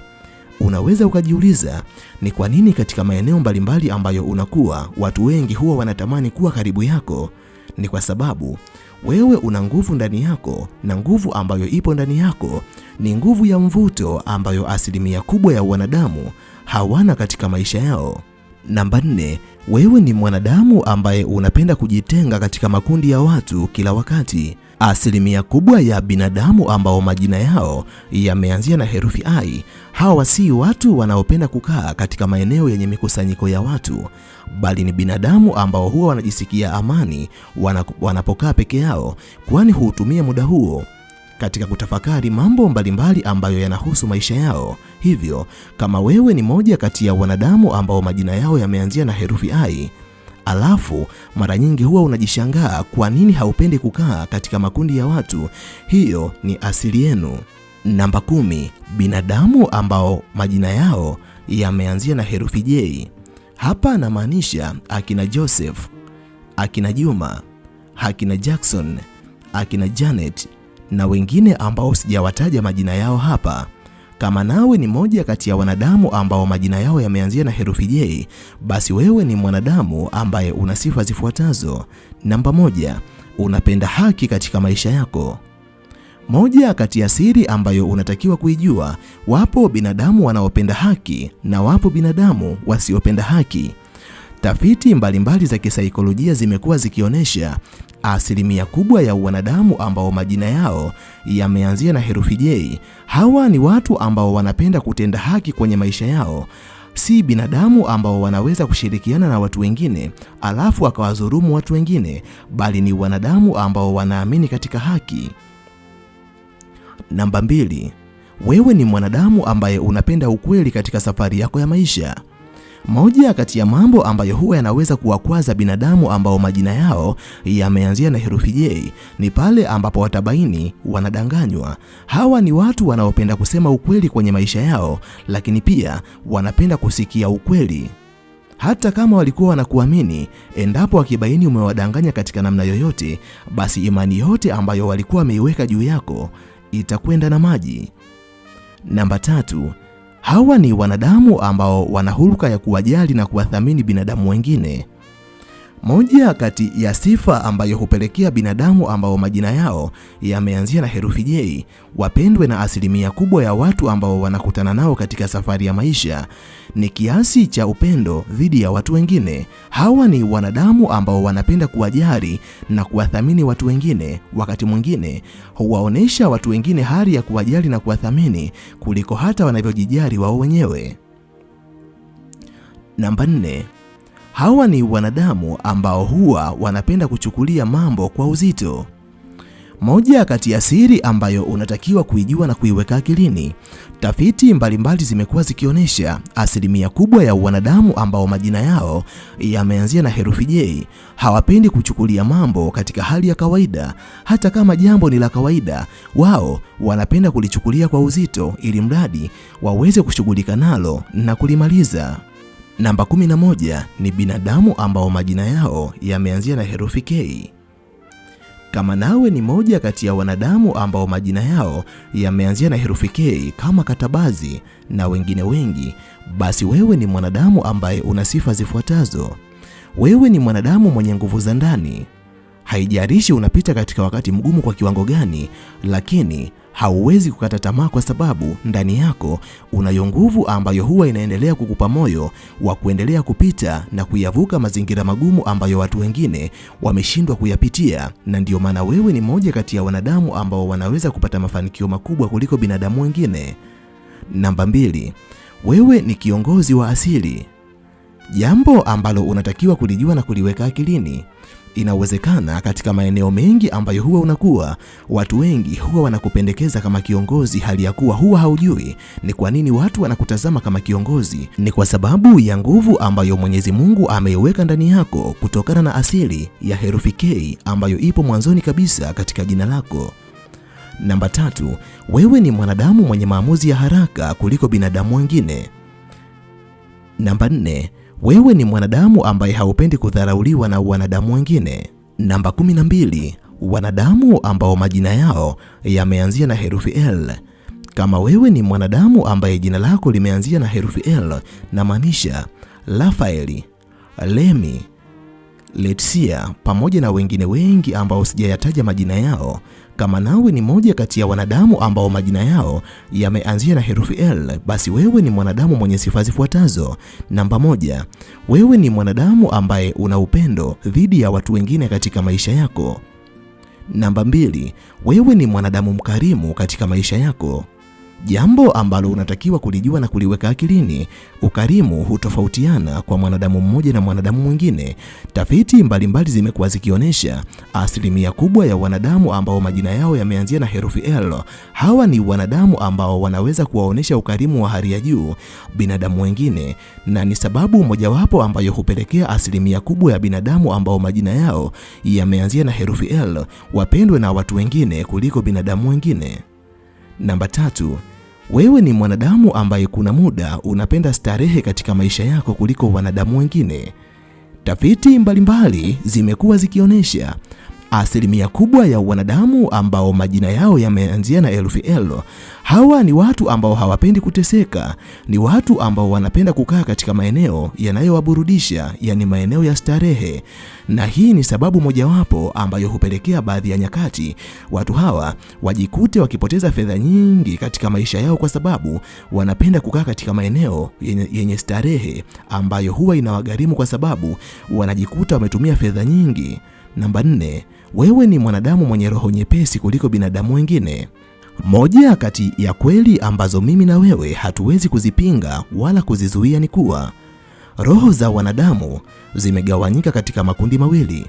Unaweza ukajiuliza ni kwa nini katika maeneo mbalimbali ambayo unakuwa watu wengi huwa wanatamani kuwa karibu yako. Ni kwa sababu wewe una nguvu ndani yako, na nguvu ambayo ipo ndani yako ni nguvu ya mvuto ambayo asilimia kubwa ya wanadamu hawana katika maisha yao. Namba 4, wewe ni mwanadamu ambaye unapenda kujitenga katika makundi ya watu kila wakati. Asilimia kubwa ya binadamu ambao majina yao yameanzia na herufi I, hawa si watu wanaopenda kukaa katika maeneo yenye mikusanyiko ya watu, bali ni binadamu ambao huwa wanajisikia amani wanapokaa peke yao, kwani hutumia muda huo katika kutafakari mambo mbalimbali ambayo yanahusu maisha yao. Hivyo, kama wewe ni moja kati ya wanadamu ambao majina yao yameanzia na herufi I, alafu mara nyingi huwa unajishangaa kwa nini haupendi kukaa katika makundi ya watu, hiyo ni asili yenu. Namba 10, binadamu ambao majina yao yameanzia na herufi J. Hapa namaanisha akina Joseph, akina Juma, akina Jackson, akina Janet na wengine ambao sijawataja majina yao hapa. Kama nawe ni moja kati ya wanadamu ambao majina yao yameanzia na herufi J, basi wewe ni mwanadamu ambaye una sifa zifuatazo. Namba 1, unapenda haki katika maisha yako. Moja kati ya siri ambayo unatakiwa kuijua, wapo binadamu wanaopenda haki na wapo binadamu wasiopenda haki. Tafiti mbalimbali za kisaikolojia zimekuwa zikionyesha asilimia kubwa ya wanadamu ambao majina yao yameanzia na herufi J, hawa ni watu ambao wanapenda kutenda haki kwenye maisha yao. Si binadamu ambao wanaweza kushirikiana na watu wengine alafu akawadhulumu watu wengine, bali ni wanadamu ambao wanaamini katika haki. Namba 2, wewe ni mwanadamu ambaye unapenda ukweli katika safari yako ya maisha. Moja kati ya mambo ambayo huwa yanaweza kuwakwaza binadamu ambao majina yao yameanzia na herufi J ni pale ambapo watabaini wanadanganywa. Hawa ni watu wanaopenda kusema ukweli kwenye maisha yao, lakini pia wanapenda kusikia ukweli. Hata kama walikuwa wanakuamini, endapo wakibaini umewadanganya katika namna yoyote, basi imani yote ambayo walikuwa wameiweka juu yako itakwenda na maji. Namba 3, hawa ni wanadamu ambao wana hulka ya kuwajali na kuwathamini binadamu wengine. Moja kati ya sifa ambayo hupelekea binadamu ambao majina yao yameanzia na herufi J wapendwe na asilimia kubwa ya watu ambao wanakutana nao katika safari ya maisha ni kiasi cha upendo dhidi ya watu wengine. Hawa ni wanadamu ambao wanapenda kuwajali na kuwathamini watu wengine. Wakati mwingine huwaonesha watu wengine hali ya kuwajali na kuwathamini kuliko hata wanavyojijali wao wenyewe. Namba 4. Hawa ni wanadamu ambao huwa wanapenda kuchukulia mambo kwa uzito. Moja kati ya siri ambayo unatakiwa kuijua na kuiweka akilini. Tafiti mbalimbali zimekuwa zikionyesha asilimia kubwa ya wanadamu ambao majina yao yameanzia na herufi J hawapendi kuchukulia mambo katika hali ya kawaida. Hata kama jambo ni la kawaida, wao wanapenda kulichukulia kwa uzito ili mradi waweze kushughulika nalo na kulimaliza. Namba 11 ni binadamu ambao majina yao yameanzia na herufi K. Kama nawe ni moja kati ya wanadamu ambao majina yao yameanzia na herufi K kama Katabazi na wengine wengi, basi wewe ni mwanadamu ambaye una sifa zifuatazo. Wewe ni mwanadamu mwenye nguvu za ndani. Haijalishi unapita katika wakati mgumu kwa kiwango gani, lakini hauwezi kukata tamaa kwa sababu ndani yako unayo nguvu ambayo huwa inaendelea kukupa moyo wa kuendelea kupita na kuyavuka mazingira magumu ambayo watu wengine wameshindwa kuyapitia, na ndio maana wewe ni moja kati ya wanadamu ambao wanaweza kupata mafanikio makubwa kuliko binadamu wengine. Namba 2, wewe ni kiongozi wa asili. Jambo ambalo unatakiwa kulijua na kuliweka akilini. Inawezekana katika maeneo mengi ambayo huwa unakuwa, watu wengi huwa wanakupendekeza kama kiongozi, hali ya kuwa huwa haujui ni kwa nini watu wanakutazama kama kiongozi. Ni kwa sababu ya nguvu ambayo Mwenyezi Mungu ameiweka ndani yako kutokana na asili ya herufi K ambayo ipo mwanzoni kabisa katika jina lako. Namba 3, wewe ni mwanadamu mwenye maamuzi ya haraka kuliko binadamu wengine. Namba 4, wewe ni mwanadamu ambaye haupendi kudharauliwa na wanadamu wengine. Namba 12, wanadamu ambao majina yao yameanzia na herufi L. Kama wewe ni mwanadamu ambaye jina lako limeanzia na herufi L, na maanisha Rafaeli, Lemi, Letsia pamoja na wengine wengi ambao sijayataja majina yao. Kama nawe ni moja kati ya wanadamu ambao majina yao yameanzia na herufi L, basi wewe ni mwanadamu mwenye sifa zifuatazo. Namba 1, wewe ni mwanadamu ambaye una upendo dhidi ya watu wengine katika maisha yako. Namba 2, wewe ni mwanadamu mkarimu katika maisha yako. Jambo ambalo unatakiwa kulijua na kuliweka akilini, ukarimu hutofautiana kwa mwanadamu mmoja na mwanadamu mwingine. Tafiti mbalimbali zimekuwa zikionyesha asilimia kubwa ya wanadamu ambao majina yao yameanzia na herufi L, hawa ni wanadamu ambao wanaweza kuwaonesha ukarimu wa hali ya juu binadamu wengine, na ni sababu mojawapo ambayo hupelekea asilimia kubwa ya binadamu ambao majina yao yameanzia na herufi L wapendwe na watu wengine kuliko binadamu wengine. Namba 3, wewe ni mwanadamu ambaye kuna muda unapenda starehe katika maisha yako kuliko wanadamu wengine. Tafiti mbalimbali zimekuwa zikionyesha asilimia kubwa ya wanadamu ambao majina yao yameanzia na herufi L, hawa ni watu ambao hawapendi kuteseka, ni watu ambao wanapenda kukaa katika maeneo yanayowaburudisha, yani maeneo ya starehe. Na hii ni sababu mojawapo ambayo hupelekea baadhi ya nyakati watu hawa wajikute wakipoteza fedha nyingi katika maisha yao, kwa sababu wanapenda kukaa katika maeneo yenye starehe ambayo huwa inawagharimu, kwa sababu wanajikuta wametumia fedha nyingi. Namba 4, wewe ni mwanadamu mwenye roho nyepesi kuliko binadamu wengine. Moja kati ya kweli ambazo mimi na wewe hatuwezi kuzipinga wala kuzizuia ni kuwa roho za wanadamu zimegawanyika katika makundi mawili.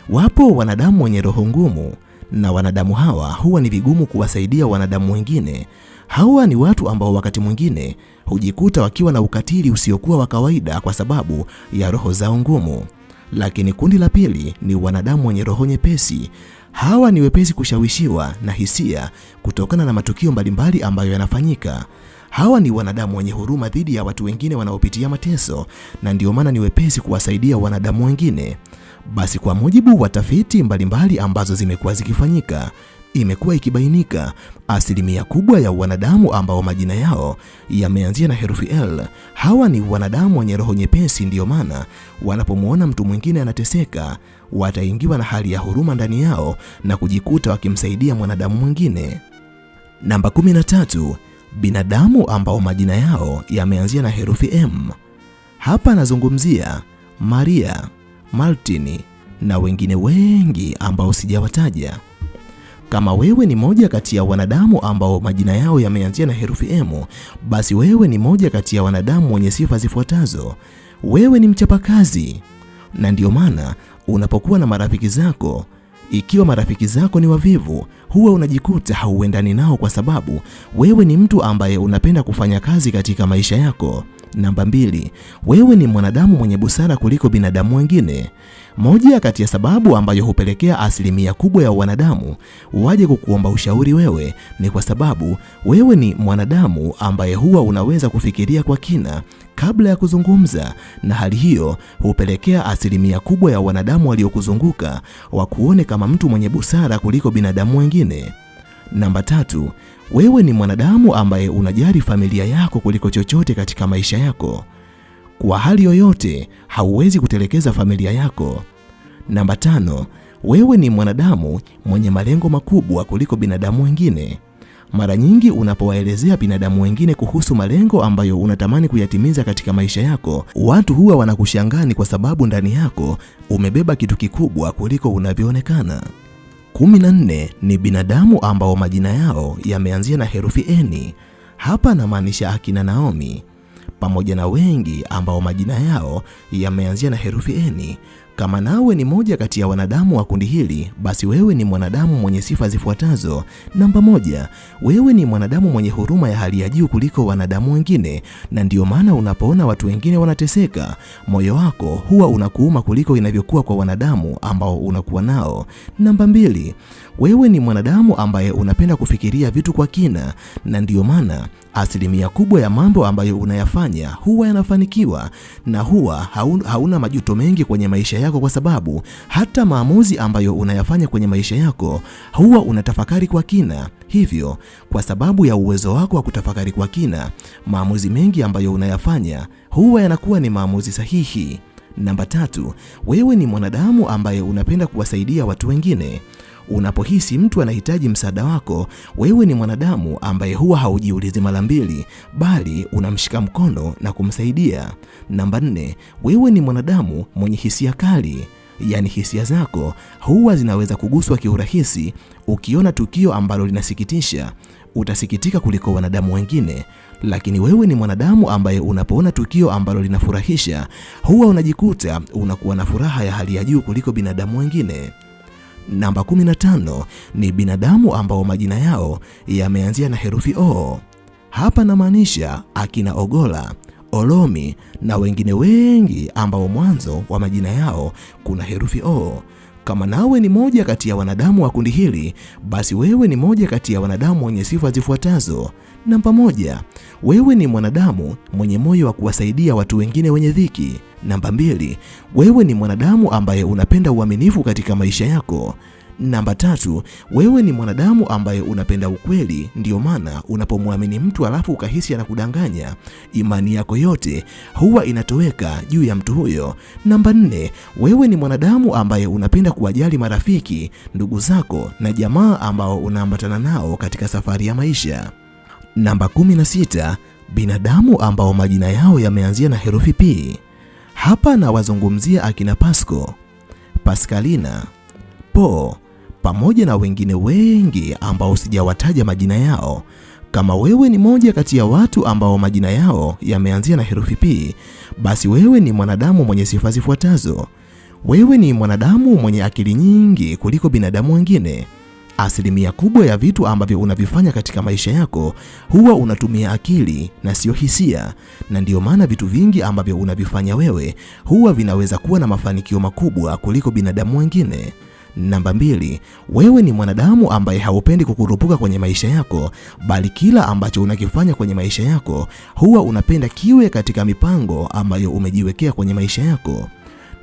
Wapo wanadamu wenye roho ngumu, na wanadamu hawa huwa ni vigumu kuwasaidia wanadamu wengine. Hawa ni watu ambao wakati mwingine hujikuta wakiwa na ukatili usiokuwa wa kawaida kwa sababu ya roho zao ngumu. Lakini kundi la pili ni wanadamu wenye roho nyepesi. Hawa ni wepesi kushawishiwa na hisia kutokana na matukio mbalimbali ambayo yanafanyika. Hawa ni wanadamu wenye huruma dhidi ya watu wengine wanaopitia mateso, na ndio maana ni wepesi kuwasaidia wanadamu wengine. Basi kwa mujibu wa tafiti mbalimbali ambazo zimekuwa zikifanyika, imekuwa ikibainika asilimia kubwa ya wanadamu ambao majina yao yameanzia na herufi L, hawa ni wanadamu wenye roho nyepesi. Ndiyo maana wanapomwona mtu mwingine anateseka, wataingiwa na hali ya huruma ndani yao na kujikuta wakimsaidia mwanadamu mwingine. Namba 13, binadamu ambao majina yao yameanzia na herufi M. Hapa nazungumzia Maria, Martin na wengine wengi ambao sijawataja. Kama wewe ni moja kati ya wanadamu ambao majina yao yameanzia na herufi M, basi wewe ni moja kati ya wanadamu wenye sifa zifuatazo. Wewe ni mchapakazi, na ndio maana unapokuwa na marafiki zako, ikiwa marafiki zako ni wavivu, huwa unajikuta hauendani nao kwa sababu wewe ni mtu ambaye unapenda kufanya kazi katika maisha yako. Namba 2, wewe ni mwanadamu mwenye busara kuliko binadamu wengine. Moja kati ya sababu ambayo hupelekea asilimia kubwa ya wanadamu waje kukuomba ushauri wewe ni kwa sababu wewe ni mwanadamu ambaye huwa unaweza kufikiria kwa kina kabla ya kuzungumza, na hali hiyo hupelekea asilimia kubwa ya wanadamu waliokuzunguka wakuone kama mtu mwenye busara kuliko binadamu wengine. Namba 3, wewe ni mwanadamu ambaye unajali familia yako kuliko chochote katika maisha yako. Kwa hali yoyote hauwezi kutelekeza familia yako. Namba 5, wewe ni mwanadamu mwenye malengo makubwa kuliko binadamu wengine. Mara nyingi unapowaelezea binadamu wengine kuhusu malengo ambayo unatamani kuyatimiza katika maisha yako, watu huwa wanakushangaa kwa sababu ndani yako umebeba kitu kikubwa kuliko unavyoonekana. 14 ni binadamu ambao majina yao yameanzia na herufi N. Hapa namaanisha akina Naomi pamoja na wengi ambao majina yao yameanzia na herufi N. Kama nawe ni moja kati ya wanadamu wa kundi hili, basi wewe ni mwanadamu mwenye sifa zifuatazo. Namba 1, wewe ni mwanadamu mwenye huruma ya hali ya juu kuliko wanadamu wengine, na ndio maana unapoona watu wengine wanateseka, moyo wako huwa unakuuma kuliko inavyokuwa kwa wanadamu ambao unakuwa nao. Namba 2, wewe ni mwanadamu ambaye unapenda kufikiria vitu kwa kina, na ndio maana asilimia kubwa ya mambo ambayo unayafanya huwa yanafanikiwa, na huwa hauna majuto mengi kwenye maisha yako, kwa sababu hata maamuzi ambayo unayafanya kwenye maisha yako huwa unatafakari kwa kina. Hivyo, kwa sababu ya uwezo wako wa kutafakari kwa kina, maamuzi mengi ambayo unayafanya huwa yanakuwa ni maamuzi sahihi. Namba 3, wewe ni mwanadamu ambaye unapenda kuwasaidia watu wengine. Unapohisi mtu anahitaji msaada wako, wewe ni mwanadamu ambaye huwa haujiulizi mara mbili, bali unamshika mkono na kumsaidia. Namba 4, wewe ni mwanadamu mwenye hisia kali. Yaani hisia zako huwa zinaweza kuguswa kiurahisi. Ukiona tukio ambalo linasikitisha, utasikitika kuliko wanadamu wengine, lakini wewe ni mwanadamu ambaye unapoona tukio ambalo linafurahisha, huwa unajikuta unakuwa na furaha ya hali ya juu kuliko binadamu wengine. Namba 15 ni binadamu ambao majina yao yameanzia na herufi O. Hapa namaanisha akina Ogola, Olomi na wengine wengi ambao mwanzo wa majina yao kuna herufi O. Kama nawe ni moja kati ya wanadamu wa kundi hili, basi wewe ni moja kati ya wanadamu wenye sifa zifuatazo. Namba 1, wewe ni mwanadamu mwenye moyo wa kuwasaidia watu wengine wenye dhiki. Namba 2, wewe ni mwanadamu ambaye unapenda uaminifu katika maisha yako. Namba 3, wewe ni mwanadamu ambaye unapenda ukweli, ndio maana unapomwamini mtu alafu ukahisi anakudanganya, imani yako yote huwa inatoweka juu ya mtu huyo. Namba 4, wewe ni mwanadamu ambaye unapenda kuwajali marafiki, ndugu zako na jamaa ambao unaambatana nao katika safari ya maisha. Namba 16, binadamu ambao majina yao yameanzia na herufi P. Hapa na wazungumzia akina Pasco, Pascalina, Po pamoja na wengine wengi ambao sijawataja majina yao. Kama wewe ni moja kati ya watu ambao majina yao yameanzia na herufi P, basi wewe ni mwanadamu mwenye sifa zifuatazo. Wewe ni mwanadamu mwenye akili nyingi kuliko binadamu wengine. Asilimia kubwa ya vitu ambavyo unavifanya katika maisha yako huwa unatumia akili na sio hisia, na ndio maana vitu vingi ambavyo unavifanya wewe huwa vinaweza kuwa na mafanikio makubwa kuliko binadamu wengine. Namba 2, wewe ni mwanadamu ambaye haupendi kukurupuka kwenye maisha yako, bali kila ambacho unakifanya kwenye maisha yako huwa unapenda kiwe katika mipango ambayo umejiwekea kwenye maisha yako.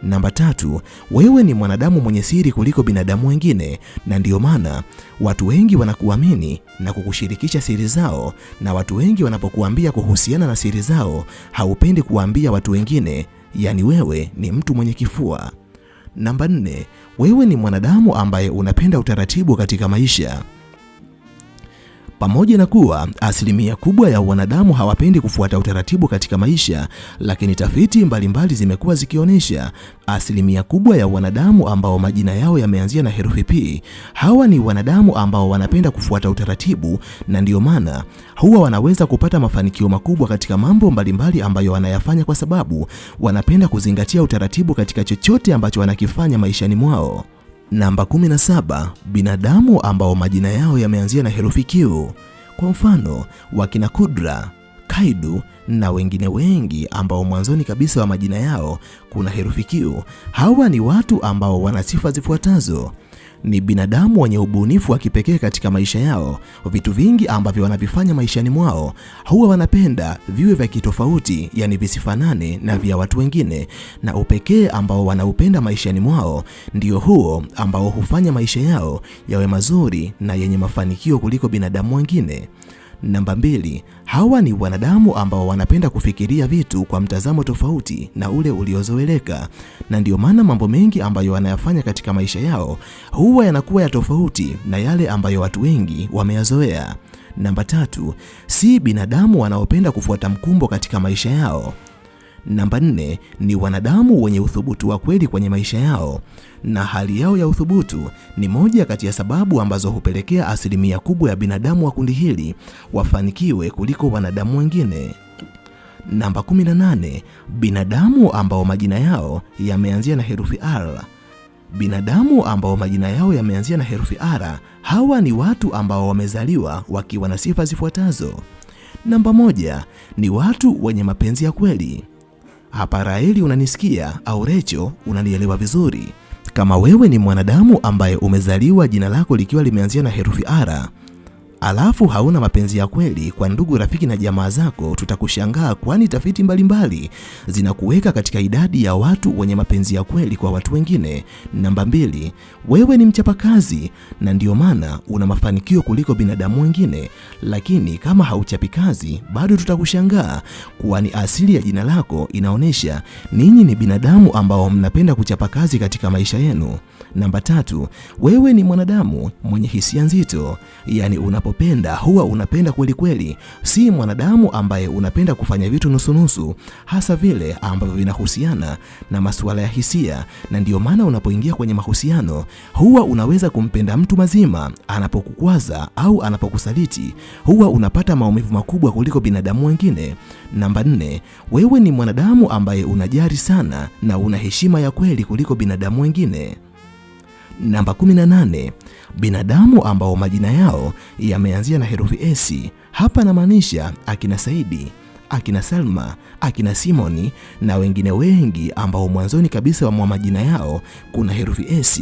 Namba 3, wewe ni mwanadamu mwenye siri kuliko binadamu wengine, na ndiyo maana watu wengi wanakuamini na kukushirikisha siri zao, na watu wengi wanapokuambia kuhusiana na siri zao, haupendi kuambia watu wengine, yani wewe ni mtu mwenye kifua. Namba 4, wewe ni mwanadamu ambaye unapenda utaratibu katika maisha. Pamoja na kuwa asilimia kubwa ya wanadamu hawapendi kufuata utaratibu katika maisha, lakini tafiti mbalimbali zimekuwa zikionyesha asilimia kubwa ya wanadamu ambao majina yao yameanzia na herufi P, hawa ni wanadamu ambao wanapenda kufuata utaratibu, na ndiyo maana huwa wanaweza kupata mafanikio makubwa katika mambo mbalimbali ambayo wanayafanya, kwa sababu wanapenda kuzingatia utaratibu katika chochote ambacho wanakifanya maishani mwao. Namba 17, binadamu ambao majina yao yameanzia na herufi Q. Kwa mfano, wakina Kudra, Kaidu na wengine wengi ambao mwanzoni kabisa wa majina yao kuna herufi Q. Hawa ni watu ambao wana sifa zifuatazo. Ni binadamu wenye ubunifu wa kipekee katika maisha yao. Vitu vingi ambavyo wanavifanya maishani mwao huwa wanapenda viwe vya kitofauti, yani visifanane na vya watu wengine, na upekee ambao wanaupenda maishani mwao ndio huo ambao hufanya maisha yao yawe mazuri na yenye mafanikio kuliko binadamu wengine. Namba 2, hawa ni wanadamu ambao wanapenda kufikiria vitu kwa mtazamo tofauti na ule uliozoeleka, na ndio maana mambo mengi ambayo wanayafanya katika maisha yao huwa yanakuwa ya tofauti na yale ambayo watu wengi wameyazoea. Namba 3, si binadamu wanaopenda kufuata mkumbo katika maisha yao. Namba 4, ni wanadamu wenye uthubutu wa kweli kwenye maisha yao, na hali yao ya uthubutu ni moja kati ya sababu ambazo hupelekea asilimia kubwa ya binadamu wa kundi hili wafanikiwe kuliko wanadamu wengine. Namba 18, binadamu ambao majina yao yameanzia na herufi R. Binadamu ambao majina yao yameanzia na herufi R, hawa ni watu ambao wamezaliwa wakiwa na sifa zifuatazo. Namba 1, ni watu wenye mapenzi ya kweli. Hapa Raeli unanisikia, au Recho unanielewa vizuri. Kama wewe ni mwanadamu ambaye umezaliwa jina lako likiwa limeanzia na herufi R, alafu hauna mapenzi ya kweli kwa ndugu, rafiki na jamaa zako, tutakushangaa, kwani tafiti mbalimbali zinakuweka katika idadi ya watu wenye mapenzi ya kweli kwa watu wengine. Namba 2, wewe ni mchapakazi na ndio maana una mafanikio kuliko binadamu wengine, lakini kama hauchapi kazi bado tutakushangaa, kwani asili ya jina lako inaonyesha ninyi ni binadamu ambao mnapenda kuchapa kazi katika maisha yenu. Namba 3, wewe ni mwanadamu mwenye hisia nzito, yani unapopenda huwa unapenda kweli kweli, si mwanadamu ambaye unapenda kufanya vitu nusunusu, hasa vile ambavyo vinahusiana na masuala ya hisia, na ndio maana unapoingia kwenye mahusiano huwa unaweza kumpenda mtu mazima, anapokukwaza au anapokusaliti huwa unapata maumivu makubwa kuliko binadamu wengine. Namba 4, wewe ni mwanadamu ambaye unajali sana na una heshima ya kweli kuliko binadamu wengine. Namba 18, binadamu ambao majina yao yameanzia na herufi S. Hapa namaanisha akina Saidi, akina Salma, akina Simoni na wengine wengi ambao mwanzoni kabisa wa majina yao kuna herufi S.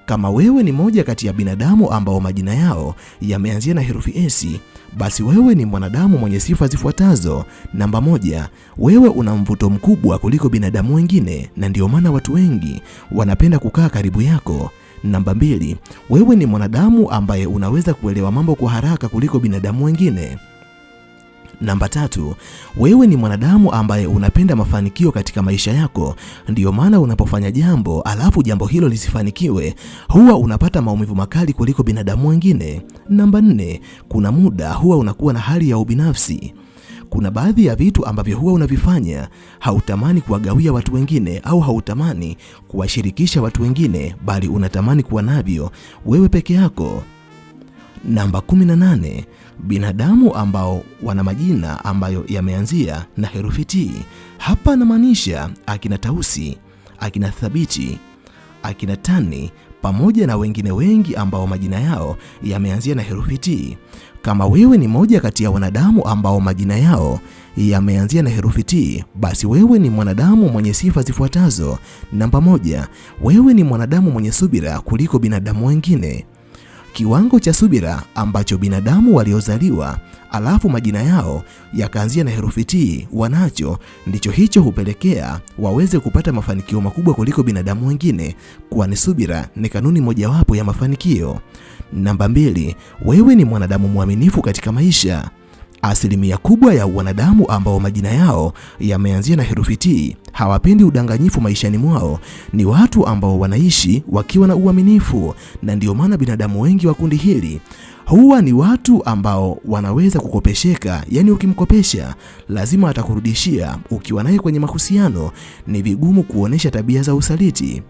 Kama wewe ni moja kati ya binadamu ambao majina yao yameanzia na herufi S, basi wewe ni mwanadamu mwenye sifa zifuatazo. Namba 1, wewe una mvuto mkubwa kuliko binadamu wengine, na ndio maana watu wengi wanapenda kukaa karibu yako. Namba 2, wewe ni mwanadamu ambaye unaweza kuelewa mambo kwa haraka kuliko binadamu wengine. Namba 3, wewe ni mwanadamu ambaye unapenda mafanikio katika maisha yako, ndiyo maana unapofanya jambo alafu jambo hilo lisifanikiwe huwa unapata maumivu makali kuliko binadamu wengine. Namba 4, kuna muda huwa unakuwa na hali ya ubinafsi. Kuna baadhi ya vitu ambavyo huwa unavifanya hautamani kuwagawia watu wengine au hautamani kuwashirikisha watu wengine, bali unatamani kuwa navyo wewe peke yako. Namba 18, binadamu ambao wana majina ambayo yameanzia na herufi T. Hapa namaanisha akina Tausi, akina Thabiti, akina Tani pamoja na wengine wengi ambao majina yao yameanzia na herufi T. Kama wewe ni moja kati ya wanadamu ambao majina yao yameanzia na herufi T, basi wewe ni mwanadamu mwenye sifa zifuatazo. Namba 1, wewe ni mwanadamu mwenye subira kuliko binadamu wengine. Kiwango cha subira ambacho binadamu waliozaliwa alafu majina yao yakaanzia na herufi T wanacho, ndicho hicho hupelekea waweze kupata mafanikio makubwa kuliko binadamu wengine, kwani subira ni kanuni mojawapo ya mafanikio. Namba 2, wewe ni mwanadamu mwaminifu katika maisha. Asilimia kubwa ya wanadamu ambao majina yao yameanzia na herufi T hawapendi udanganyifu maishani mwao. Ni watu ambao wanaishi wakiwa na uaminifu, na ndio maana binadamu wengi wa kundi hili huwa ni watu ambao wanaweza kukopesheka, yani ukimkopesha lazima atakurudishia. Ukiwa naye kwenye mahusiano ni vigumu kuonesha tabia za usaliti.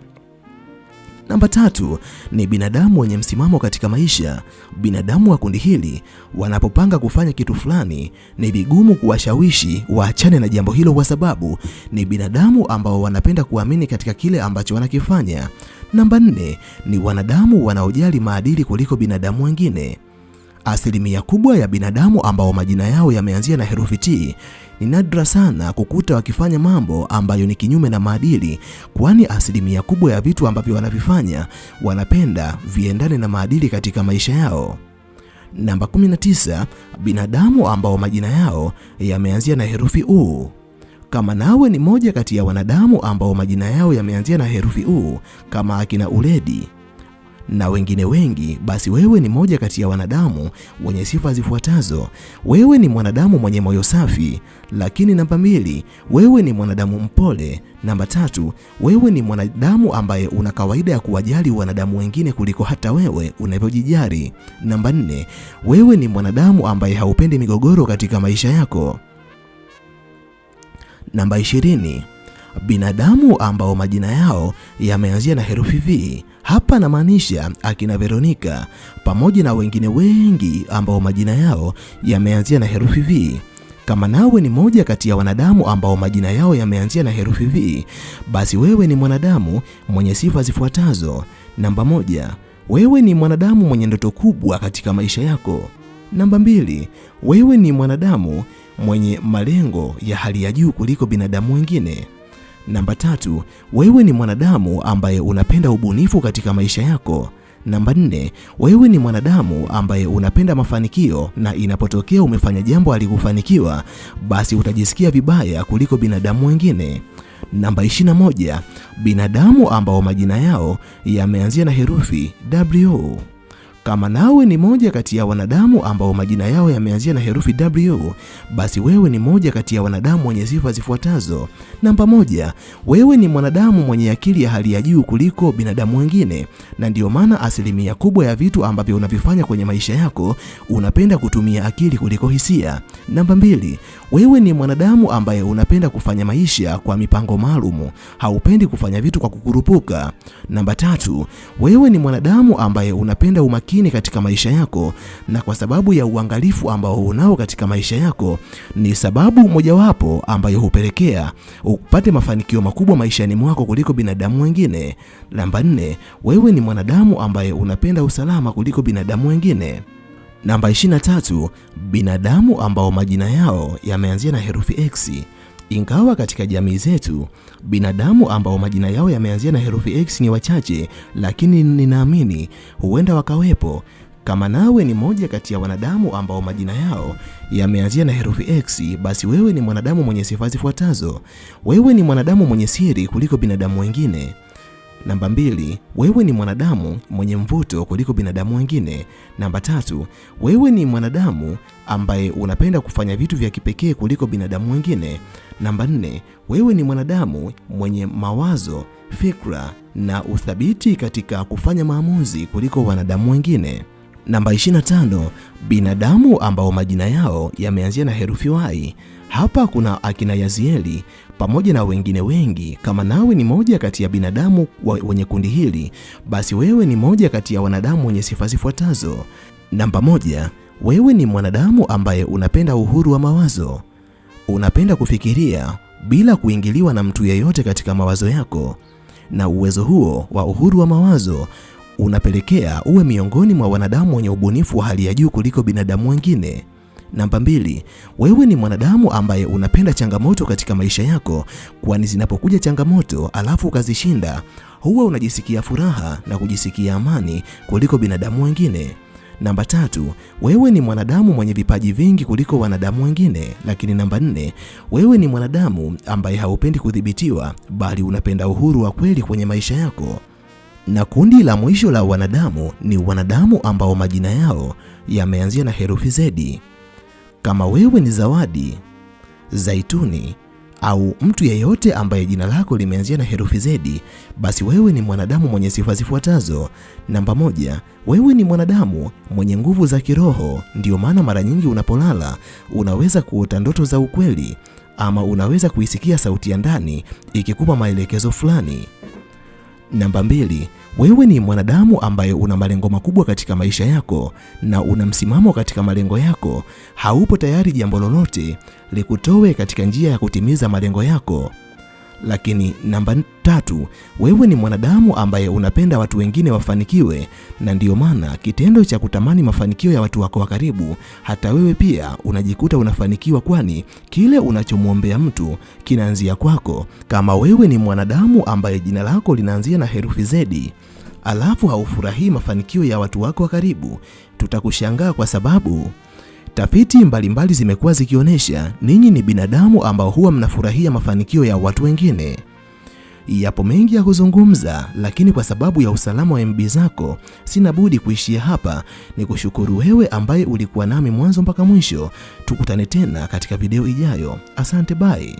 Namba 3 ni binadamu wenye msimamo katika maisha. Binadamu wa kundi hili wanapopanga kufanya kitu fulani ni vigumu kuwashawishi waachane na jambo hilo, kwa sababu ni binadamu ambao wanapenda kuamini katika kile ambacho wanakifanya. Namba 4 ni wanadamu wanaojali maadili kuliko binadamu wengine. Asilimia kubwa ya binadamu ambao majina yao yameanzia na herufi T ni nadra sana kukuta wakifanya mambo ambayo ni kinyume na maadili, kwani asilimia kubwa ya vitu ambavyo wanavifanya wanapenda viendane na maadili katika maisha yao. Namba 19, binadamu ambao majina yao yameanzia na herufi U. Kama nawe ni moja kati ya wanadamu ambao majina yao yameanzia na herufi U kama akina Uledi na wengine wengi, basi wewe ni moja kati ya wanadamu wenye sifa zifuatazo. Wewe ni mwanadamu mwenye moyo safi. Lakini namba 2, wewe ni mwanadamu mpole. Namba 3, wewe ni mwanadamu ambaye una kawaida ya kuwajali wanadamu wengine kuliko hata wewe unavyojijali. Namba 4, wewe ni mwanadamu ambaye haupendi migogoro katika maisha yako. Namba 20, binadamu ambao majina yao yameanzia na herufi V. Hapa namaanisha akina Veronica pamoja na wengine wengi ambao majina yao yameanzia na herufi V. Kama nawe ni moja kati ya wanadamu ambao majina yao yameanzia na herufi V, basi wewe ni mwanadamu mwenye sifa zifuatazo. Namba 1, wewe ni mwanadamu mwenye ndoto kubwa katika maisha yako. Namba 2, wewe ni mwanadamu mwenye malengo ya hali ya juu kuliko binadamu wengine. Namba 3, wewe ni mwanadamu ambaye unapenda ubunifu katika maisha yako. Namba 4, wewe ni mwanadamu ambaye unapenda mafanikio, na inapotokea umefanya jambo halikufanikiwa, basi utajisikia vibaya kuliko binadamu wengine. Namba 21, binadamu ambao majina yao yameanzia na herufi W. Kama nawe ni moja kati ya wanadamu ambao majina yao yameanzia na herufi W, basi wewe ni moja kati ya wanadamu wenye sifa zifuatazo. Namba 1, wewe ni mwanadamu mwenye akili ya hali ya juu kuliko binadamu wengine, na ndio maana asilimia kubwa ya vitu ambavyo unavifanya kwenye maisha yako unapenda kutumia akili kuliko hisia. Namba 2, wewe ni mwanadamu ambaye unapenda kufanya maisha kwa mipango maalum, haupendi kufanya vitu kwa kukurupuka. Namba 3, wewe ni mwanadamu ambaye unapenda umakini katika maisha yako, na kwa sababu ya uangalifu ambao unao katika maisha yako ni sababu mojawapo ambayo hupelekea upate mafanikio makubwa maishani mwako kuliko binadamu wengine. Namba 4, wewe ni mwanadamu ambaye unapenda usalama kuliko binadamu wengine. Namba 23, binadamu ambao majina yao yameanzia na herufi X. Ingawa katika jamii zetu binadamu ambao majina yao yameanzia na herufi X ni wachache, lakini ninaamini huenda wakawepo. Kama nawe ni moja kati ya wanadamu ambao majina yao yameanzia na herufi X, basi wewe ni mwanadamu mwenye sifa zifuatazo. Wewe ni mwanadamu mwenye siri kuliko binadamu wengine. Namba 2, wewe ni mwanadamu mwenye mvuto kuliko binadamu wengine. Namba 3, wewe ni mwanadamu ambaye unapenda kufanya vitu vya kipekee kuliko binadamu wengine. Namba 4, wewe ni mwanadamu mwenye mawazo, fikra na uthabiti katika kufanya maamuzi kuliko wanadamu wengine. Namba 25, binadamu ambao majina yao yameanzia na herufi Y. Hapa kuna akina Yazieli pamoja na wengine wengi. Kama nawe ni moja kati ya binadamu wenye kundi hili, basi wewe ni moja kati ya wanadamu wenye sifa zifuatazo. Namba 1, wewe ni mwanadamu ambaye unapenda uhuru wa mawazo. Unapenda kufikiria bila kuingiliwa na mtu yeyote katika mawazo yako, na uwezo huo wa uhuru wa mawazo unapelekea uwe miongoni mwa wanadamu wenye ubunifu wa hali ya juu kuliko binadamu wengine. Namba 2, wewe ni mwanadamu ambaye unapenda changamoto katika maisha yako, kwani zinapokuja changamoto alafu ukazishinda, huwa unajisikia furaha na kujisikia amani kuliko binadamu wengine. Namba 3, wewe ni mwanadamu mwenye vipaji vingi kuliko wanadamu wengine. Lakini namba 4, wewe ni mwanadamu ambaye haupendi kudhibitiwa, bali unapenda uhuru wa kweli kwenye maisha yako. Na kundi la mwisho la wanadamu ni wanadamu ambao majina yao yameanzia na herufi Z. Kama wewe ni Zawadi, Zaituni au mtu yeyote ambaye jina lako limeanzia na herufi Z, basi wewe ni mwanadamu mwenye sifa zifuatazo. Namba 1, wewe ni mwanadamu mwenye nguvu za kiroho, ndio maana mara nyingi unapolala unaweza kuota ndoto za ukweli ama unaweza kuisikia sauti ya ndani ikikupa maelekezo fulani. Namba 2, wewe ni mwanadamu ambaye una malengo makubwa katika maisha yako na una msimamo katika malengo yako. Haupo tayari jambo lolote likutoe katika njia ya kutimiza malengo yako. Lakini namba 3, wewe ni mwanadamu ambaye unapenda watu wengine wafanikiwe, na ndiyo maana kitendo cha kutamani mafanikio ya watu wako wa karibu, hata wewe pia unajikuta unafanikiwa, kwani kile unachomwombea mtu kinaanzia kwako. Kama wewe ni mwanadamu ambaye jina lako linaanzia na herufi Z, alafu haufurahii mafanikio ya watu wako wa karibu, tutakushangaa kwa sababu tafiti mbalimbali zimekuwa zikionyesha ninyi ni binadamu ambao huwa mnafurahia mafanikio ya watu wengine. Yapo mengi ya kuzungumza, lakini kwa sababu ya usalama wa MB zako sina budi kuishia hapa. Ni kushukuru wewe ambaye ulikuwa nami mwanzo mpaka mwisho. Tukutane tena katika video ijayo. Asante, bye.